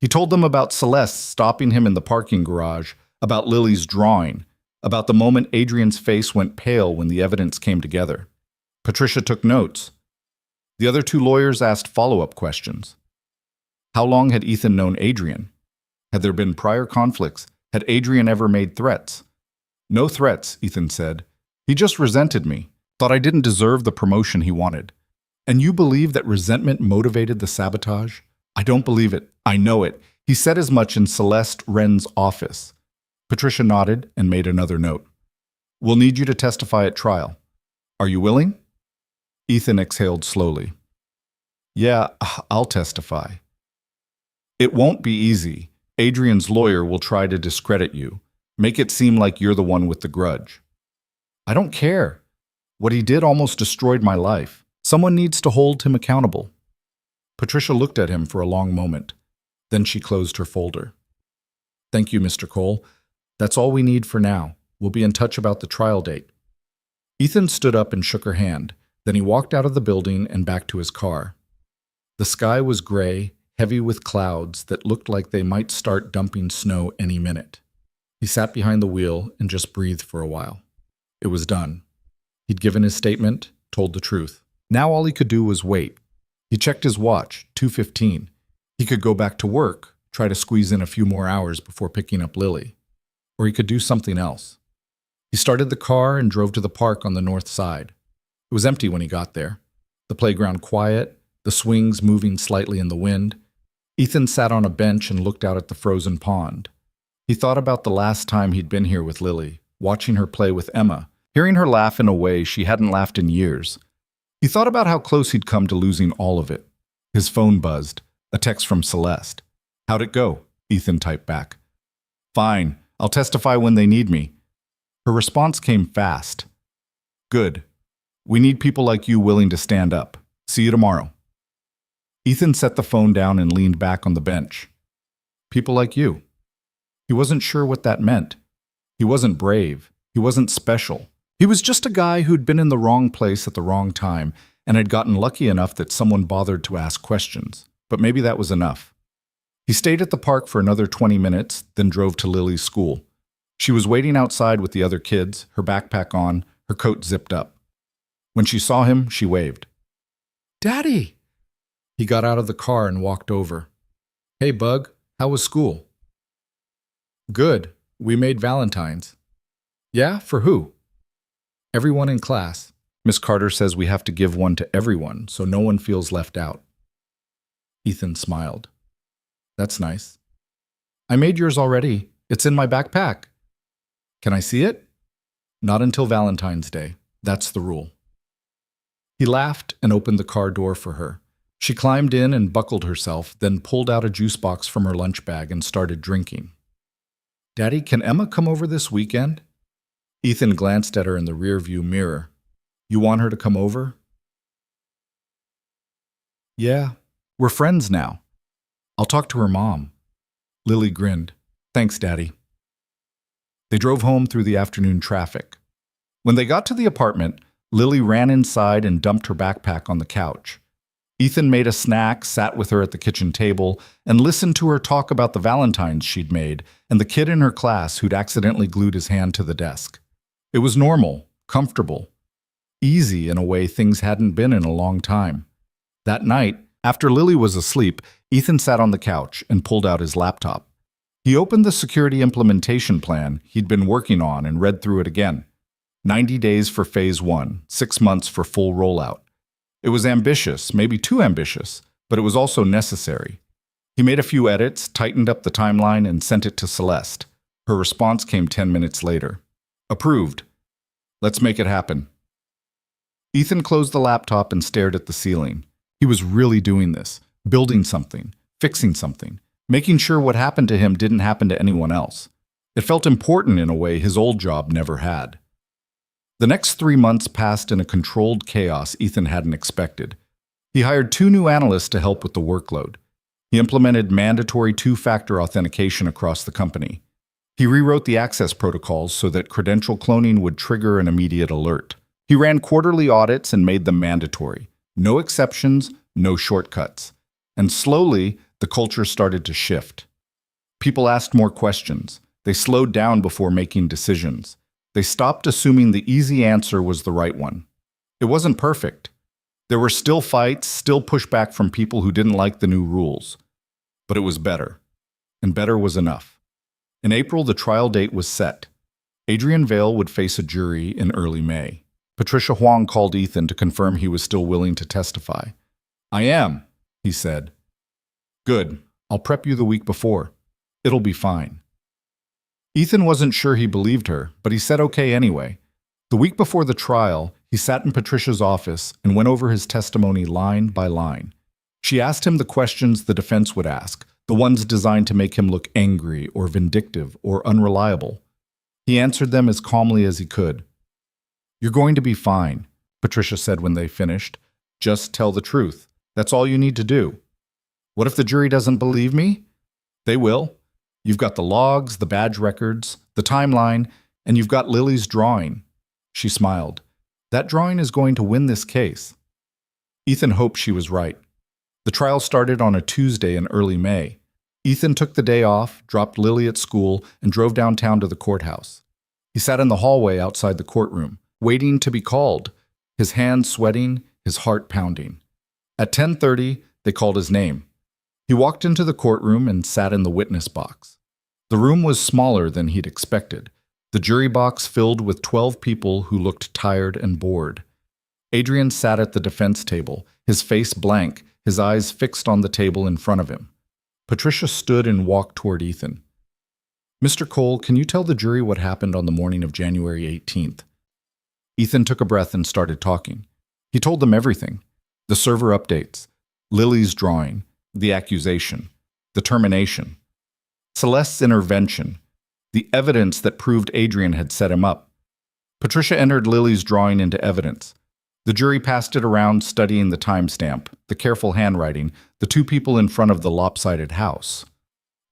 He told them about Celeste stopping him in the parking garage, about Lily's drawing, about the moment Adrian's face went pale when the evidence came together. Patricia took notes. The other 2 lawyers asked follow-up questions. How long had Ethan known Adrian? Had there been prior conflicts? Had Adrian ever made threats? "No threats," Ethan said. "He just resented me, thought I didn't deserve the promotion he wanted." "And you believe that resentment motivated the sabotage?" "I don't believe it. I know it. He said as much in Celeste Wren's office." Patricia nodded and made another note. "We'll need you to testify at trial. Are you willing?" Ethan exhaled slowly. "Yeah, I'll testify." "It won't be easy. Adrian's lawyer will try to discredit you, make it seem like you're the one with the grudge." "I don't care. What he did almost destroyed my life. Someone needs to hold him accountable." Patricia looked at him for a long moment. Then she closed her folder. "Thank you, Mr. Cole. That's all we need for now. We'll be in touch about the trial date." Ethan stood up and shook her hand. Then he walked out of the building and back to his car. The sky was gray, heavy with clouds that looked like they might start dumping snow any minute. He sat behind the wheel and just breathed for a while. It was done. He'd given his statement, told the truth. Now all he could do was wait. He checked his watch, 2:15. He could go back to work, try to squeeze in a few more hours before picking up Lily. Or he could do something else. He started the car and drove to the park on the north side. It was empty when he got there. The playground quiet, the swings moving slightly in the wind. Ethan sat on a bench and looked out at the frozen pond. He thought about the last time he'd been here with Lily, watching her play with Emma, hearing her laugh in a way she hadn't laughed in years. He thought about how close he'd come to losing all of it. His phone buzzed, a text from Celeste. "How'd it go?" Ethan typed back. "Fine, I'll testify when they need me." Her response came fast. "Good. We need people like you willing to stand up. See you tomorrow." Ethan set the phone down and leaned back on the bench. People like you. He wasn't sure what that meant. He wasn't brave. He wasn't special. He was just a guy who'd been in the wrong place at the wrong time and had gotten lucky enough that someone bothered to ask questions. But maybe that was enough. He stayed at the park for another 20 minutes, then drove to Lily's school. She was waiting outside with the other kids, her backpack on, her coat zipped up. When she saw him, she waved. "Daddy!" He got out of the car and walked over. "Hey, Bug, how was school?" "Good. We made Valentines." "Yeah? For who?" "Everyone in class. Miss Carter says we have to give one to everyone, so no one feels left out." Ethan smiled. "That's nice." "I made yours already. It's in my backpack." "Can I see it?" "Not until Valentine's Day. That's the rule." He laughed and opened the car door for her. She climbed in and buckled herself, then pulled out a juice box from her lunch bag and started drinking. "Daddy, can Emma come over this weekend?" Ethan glanced at her in the rearview mirror. "You want her to come over?" "Yeah, we're friends now. I'll talk to her mom." Lily grinned. "Thanks, Daddy." They drove home through the afternoon traffic. When they got to the apartment, Lily ran inside and dumped her backpack on the couch. Ethan made a snack, sat with her at the kitchen table, and listened to her talk about the Valentines she'd made and the kid in her class who'd accidentally glued his hand to the desk. It was normal, comfortable, easy in a way things hadn't been in a long time. That night, after Lily was asleep, Ethan sat on the couch and pulled out his laptop. He opened the security implementation plan he'd been working on and read through it again. 90 days for phase 1, 6 months for full rollout. It was ambitious, maybe too ambitious, but it was also necessary. He made a few edits, tightened up the timeline, and sent it to Celeste. Her response came 10 minutes later. Approved. Let's make it happen. Ethan closed the laptop and stared at the ceiling. He was really doing this, building something, fixing something, making sure what happened to him didn't happen to anyone else. It felt important in a way his old job never had. The next 3 months passed in a controlled chaos Ethan hadn't expected. He hired 2 new analysts to help with the workload. He implemented mandatory 2-factor authentication across the company. He rewrote the access protocols so that credential cloning would trigger an immediate alert. He ran quarterly audits and made them mandatory. No exceptions, no shortcuts. And slowly, the culture started to shift. People asked more questions. They slowed down before making decisions. They stopped assuming the easy answer was the right one. It wasn't perfect. There were still fights, still pushback from people who didn't like the new rules. But it was better. And better was enough. In April, the trial date was set. Adrian Vale would face a jury in early May. Patricia Huang called Ethan to confirm he was still willing to testify. "I am," he said. "Good. I'll prep you the week before. It'll be fine." Ethan wasn't sure he believed her, but he said okay anyway. The week before the trial, he sat in Patricia's office and went over his testimony line by line. She asked him the questions the defense would ask, the ones designed to make him look angry or vindictive or unreliable. He answered them as calmly as he could. "You're going to be fine," Patricia said when they finished. "Just tell the truth. That's all you need to do." "What if the jury doesn't believe me?" "They will. You've got the logs, the badge records, the timeline, and you've got Lily's drawing." She smiled. "That drawing is going to win this case." Ethan hoped she was right. The trial started on a Tuesday in early May. Ethan took the day off, dropped Lily at school, and drove downtown to the courthouse. He sat in the hallway outside the courtroom, waiting to be called, his hands sweating, his heart pounding. At 10:30, they called his name. He walked into the courtroom and sat in the witness box. The room was smaller than he'd expected, the jury box filled with 12 people who looked tired and bored. Adrian sat at the defense table, his face blank, his eyes fixed on the table in front of him. Patricia stood and walked toward Ethan. "Mr. Cole, can you tell the jury what happened on the morning of January 18th? Ethan took a breath and started talking. He told them everything. The server updates, Lily's drawing, the accusation, the termination, Celeste's intervention, the evidence that proved Adrian had set him up. Patricia entered Lily's drawing into evidence. The jury passed it around, studying the timestamp, the careful handwriting, the 2 people in front of the lopsided house.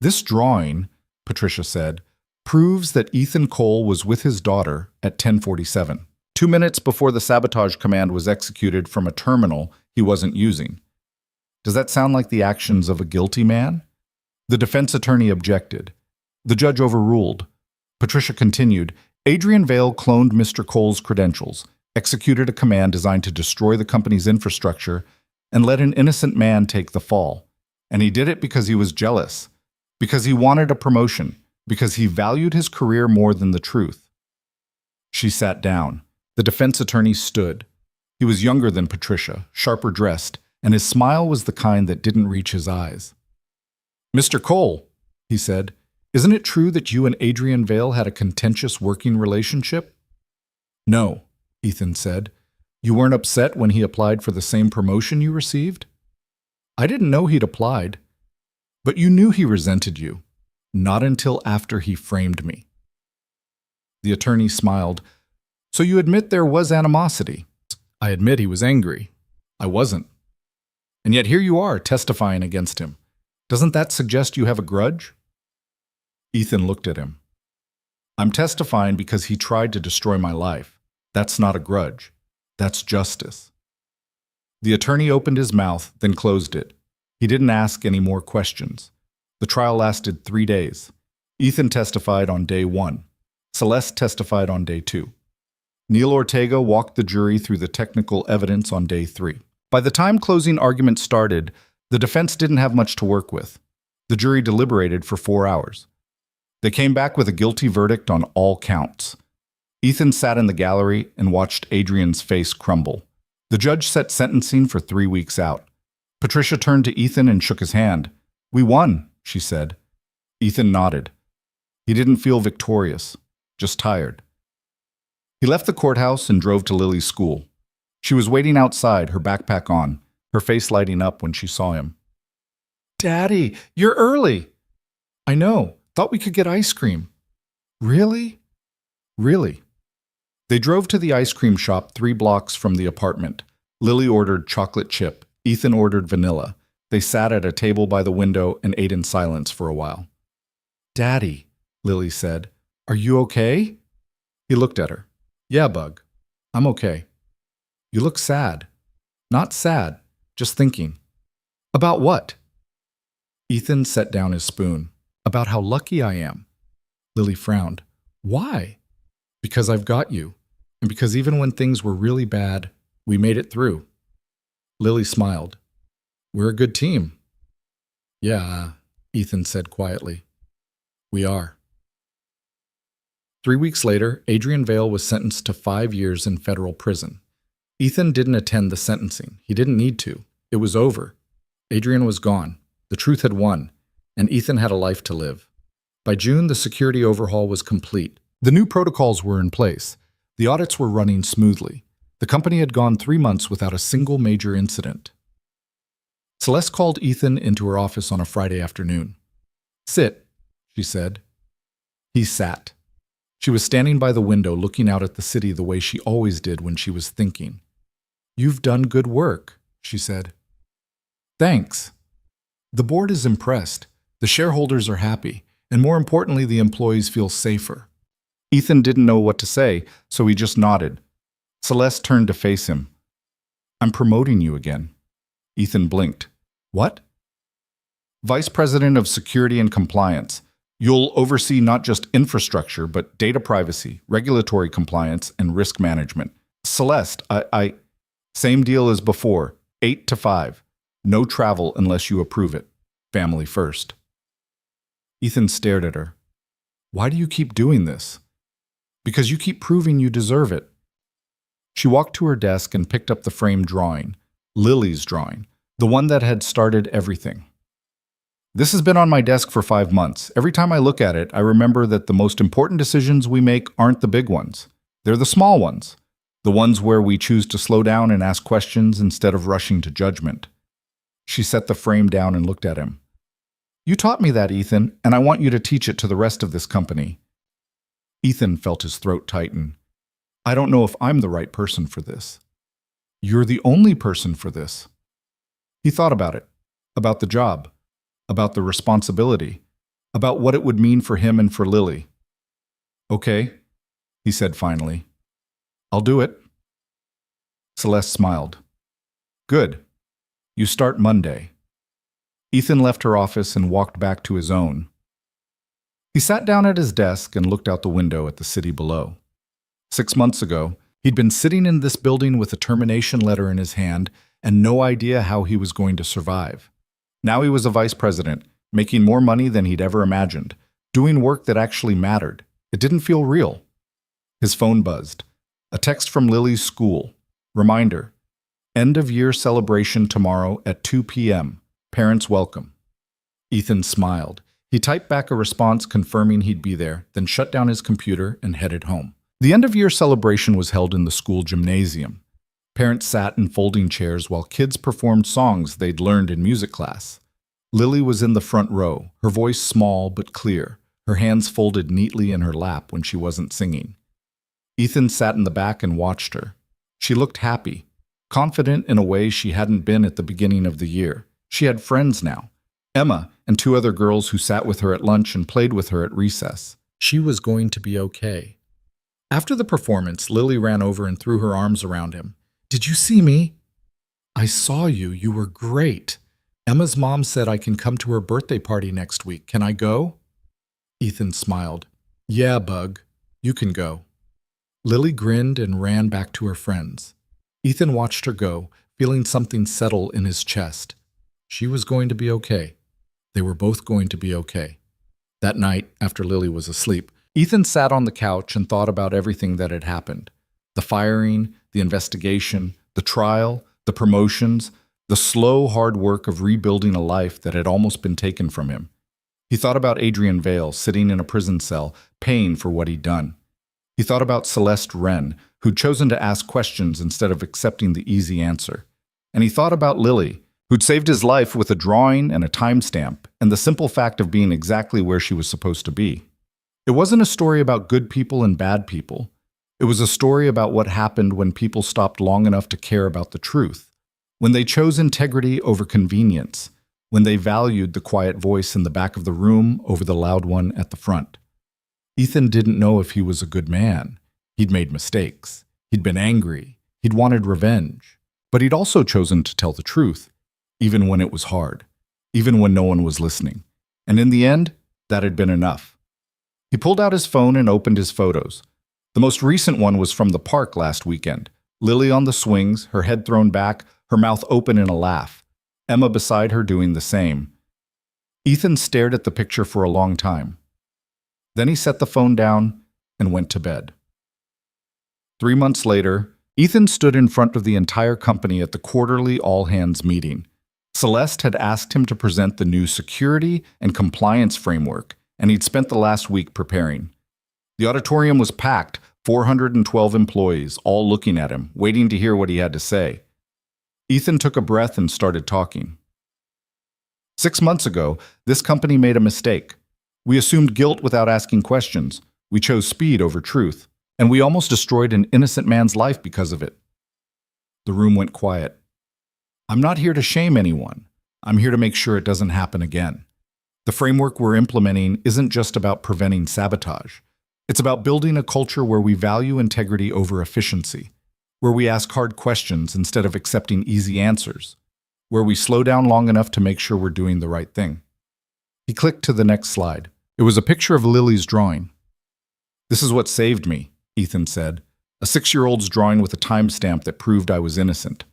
"This drawing," Patricia said, "proves that Ethan Cole was with his daughter at 10:47, 2 minutes before the sabotage command was executed from a terminal he wasn't using. Does that sound like the actions of a guilty man?" The defense attorney objected. The judge overruled. Patricia continued, "Adrian Vale cloned Mr. Cole's credentials, executed a command designed to destroy the company's infrastructure, and let an innocent man take the fall. And he did it because he was jealous, because he wanted a promotion, because he valued his career more than the truth." She sat down. The defense attorney stood. He was younger than Patricia, sharper dressed, and his smile was the kind that didn't reach his eyes. "Mr. Cole," he said, "isn't it true that you and Adrian Vale had a contentious working relationship?" "No," Ethan said. "You weren't upset when he applied for the same promotion you received?" "I didn't know he'd applied." "But you knew he resented you." "Not until after he framed me." The attorney smiled. "So you admit there was animosity?" "I admit he was angry. I wasn't. And yet here you are, testifying against him. Doesn't that suggest you have a grudge?" Ethan looked at him. "I'm testifying because he tried to destroy my life. That's not a grudge. That's justice." The attorney opened his mouth, then closed it. He didn't ask any more questions. The trial lasted 3 days. Ethan testified on day 1. Celeste testified on day 2. Neil Ortega walked the jury through the technical evidence on day 3. By the time closing arguments started, the defense didn't have much to work with. The jury deliberated for 4 hours. They came back with a guilty verdict on all counts. Ethan sat in the gallery and watched Adrian's face crumble. The judge set sentencing for 3 weeks out. Patricia turned to Ethan and shook his hand. "We won," she said. Ethan nodded. He didn't feel victorious, just tired. He left the courthouse and drove to Lily's school. She was waiting outside, her backpack on, her face lighting up when she saw him. "Daddy, you're early." "I know. Thought we could get ice cream." "Really?" "Really." They drove to the ice cream shop 3 blocks from the apartment. Lily ordered chocolate chip. Ethan ordered vanilla. They sat at a table by the window and ate in silence for a while. "Daddy," Lily said, "are you okay?" He looked at her. "Yeah, Bug. I'm okay." "You look sad." "Not sad, just thinking." "About what?" Ethan set down his spoon. "About how lucky I am." Lily frowned. "Why?" "Because I've got you. And because even when things were really bad, we made it through." Lily smiled. "We're a good team." "Yeah," Ethan said quietly. "We are." 3 weeks later, Adrian Vale was sentenced to 5 years in federal prison. Ethan didn't attend the sentencing. He didn't need to. It was over. Adrian was gone. The truth had won, and Ethan had a life to live. By June, the security overhaul was complete. The new protocols were in place. The audits were running smoothly. The company had gone 3 months without a single major incident. Celeste called Ethan into her office on a Friday afternoon. "Sit," she said. He sat. She was standing by the window looking out at the city the way she always did when she was thinking. "You've done good work," she said. "Thanks." "The board is impressed. The shareholders are happy. And more importantly, the employees feel safer." Ethan didn't know what to say, so he just nodded. Celeste turned to face him. "I'm promoting you again." Ethan blinked. "What?" "Vice President of Security and Compliance. You'll oversee not just infrastructure, but data privacy, regulatory compliance, and risk management. Celeste, Same deal as before, 8 to 5. No travel unless you approve it. Family first." Ethan stared at her. "Why do you keep doing this?" "Because you keep proving you deserve it." She walked to her desk and picked up the framed drawing, Lily's drawing, the one that had started everything. "This has been on my desk for 5 months. Every time I look at it, I remember that the most important decisions we make aren't the big ones. They're the small ones, the ones where we choose to slow down and ask questions instead of rushing to judgment." She set the frame down and looked at him. "You taught me that, Ethan, and I want you to teach it to the rest of this company." Ethan felt his throat tighten. "I don't know if I'm the right person for this." "You're the only person for this." He thought about it, about the job, about the responsibility, about what it would mean for him and for Lily. "Okay," he said finally. "I'll do it." Celeste smiled. "Good. You start Monday." Ethan left her office and walked back to his own. He sat down at his desk and looked out the window at the city below. 6 months ago, he'd been sitting in this building with a termination letter in his hand and no idea how he was going to survive. Now he was a vice president, making more money than he'd ever imagined, doing work that actually mattered. It didn't feel real. His phone buzzed. A text from Lily's school. Reminder: end of year celebration tomorrow at 2 p.m. Parents welcome. Ethan smiled. He typed back a response confirming he'd be there, then shut down his computer and headed home. The end-of-year celebration was held in the school gymnasium. Parents sat in folding chairs while kids performed songs they'd learned in music class. Lily was in the front row, her voice small but clear, her hands folded neatly in her lap when she wasn't singing. Ethan sat in the back and watched her. She looked happy, confident in a way she hadn't been at the beginning of the year. She had friends now. Emma and 2 other girls who sat with her at lunch and played with her at recess. She was going to be okay. After the performance, Lily ran over and threw her arms around him. "Did you see me?" I saw you. You were great. Emma's mom said I can come to her birthday party next week. Can I go? Ethan smiled. Yeah, Bug. You can go. Lily grinned and ran back to her friends. Ethan watched her go, feeling something settle in his chest. She was going to be okay. They were both going to be okay. That night, after Lily was asleep, Ethan sat on the couch and thought about everything that had happened. The firing, the investigation, the trial, the promotions, the slow, hard work of rebuilding a life that had almost been taken from him. He thought about Adrian Vale sitting in a prison cell, paying for what he'd done. He thought about Celeste Wren, who'd chosen to ask questions instead of accepting the easy answer. And he thought about Lily, who'd saved his life with a drawing and a timestamp, and the simple fact of being exactly where she was supposed to be. It wasn't a story about good people and bad people. It was a story about what happened when people stopped long enough to care about the truth, when they chose integrity over convenience, when they valued the quiet voice in the back of the room over the loud one at the front. Ethan didn't know if he was a good man. He'd made mistakes. He'd been angry. He'd wanted revenge. But he'd also chosen to tell the truth, even when it was hard, even when no one was listening. And in the end, that had been enough. He pulled out his phone and opened his photos. The most recent one was from the park last weekend. Lily on the swings, her head thrown back, her mouth open in a laugh. Emma beside her doing the same. Ethan stared at the picture for a long time. Then he set the phone down and went to bed. 3 months later, Ethan stood in front of the entire company at the quarterly all-hands meeting. Celeste had asked him to present the new security and compliance framework, and he'd spent the last week preparing. The auditorium was packed, 412 employees, all looking at him, waiting to hear what he had to say. Ethan took a breath and started talking. 6 months ago, this company made a mistake. We assumed guilt without asking questions. We chose speed over truth, and we almost destroyed an innocent man's life because of it. The room went quiet. I'm not here to shame anyone. I'm here to make sure it doesn't happen again. The framework we're implementing isn't just about preventing sabotage. It's about building a culture where we value integrity over efficiency, where we ask hard questions instead of accepting easy answers, where we slow down long enough to make sure we're doing the right thing. He clicked to the next slide. It was a picture of Lily's drawing. This is what saved me, Ethan said, a 6-year-old's drawing with a timestamp that proved I was innocent.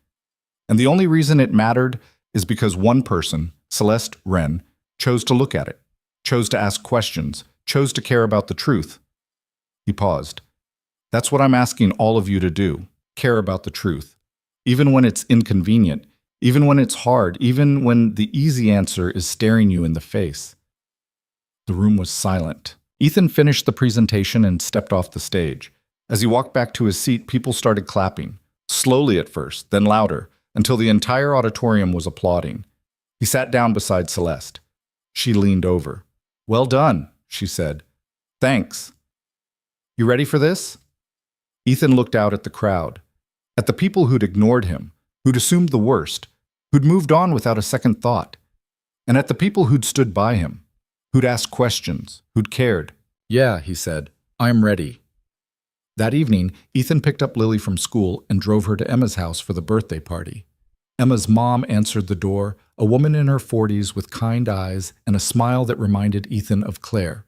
And the only reason it mattered is because one person, Celeste Wren, chose to look at it, chose to ask questions, chose to care about the truth. He paused. That's what I'm asking all of you to do, care about the truth. Even when it's inconvenient, even when it's hard, even when the easy answer is staring you in the face. The room was silent. Ethan finished the presentation and stepped off the stage. As he walked back to his seat, people started clapping, slowly at first, then louder, until the entire auditorium was applauding. He sat down beside Celeste. She leaned over. Well done, she said. Thanks. You ready for this? Ethan looked out at the crowd, at the people who'd ignored him, who'd assumed the worst, who'd moved on without a second thought, and at the people who'd stood by him, who'd asked questions, who'd cared. Yeah, he said, I'm ready. That evening, Ethan picked up Lily from school and drove her to Emma's house for the birthday party. Emma's mom answered the door, a woman in her 40s with kind eyes and a smile that reminded Ethan of Claire.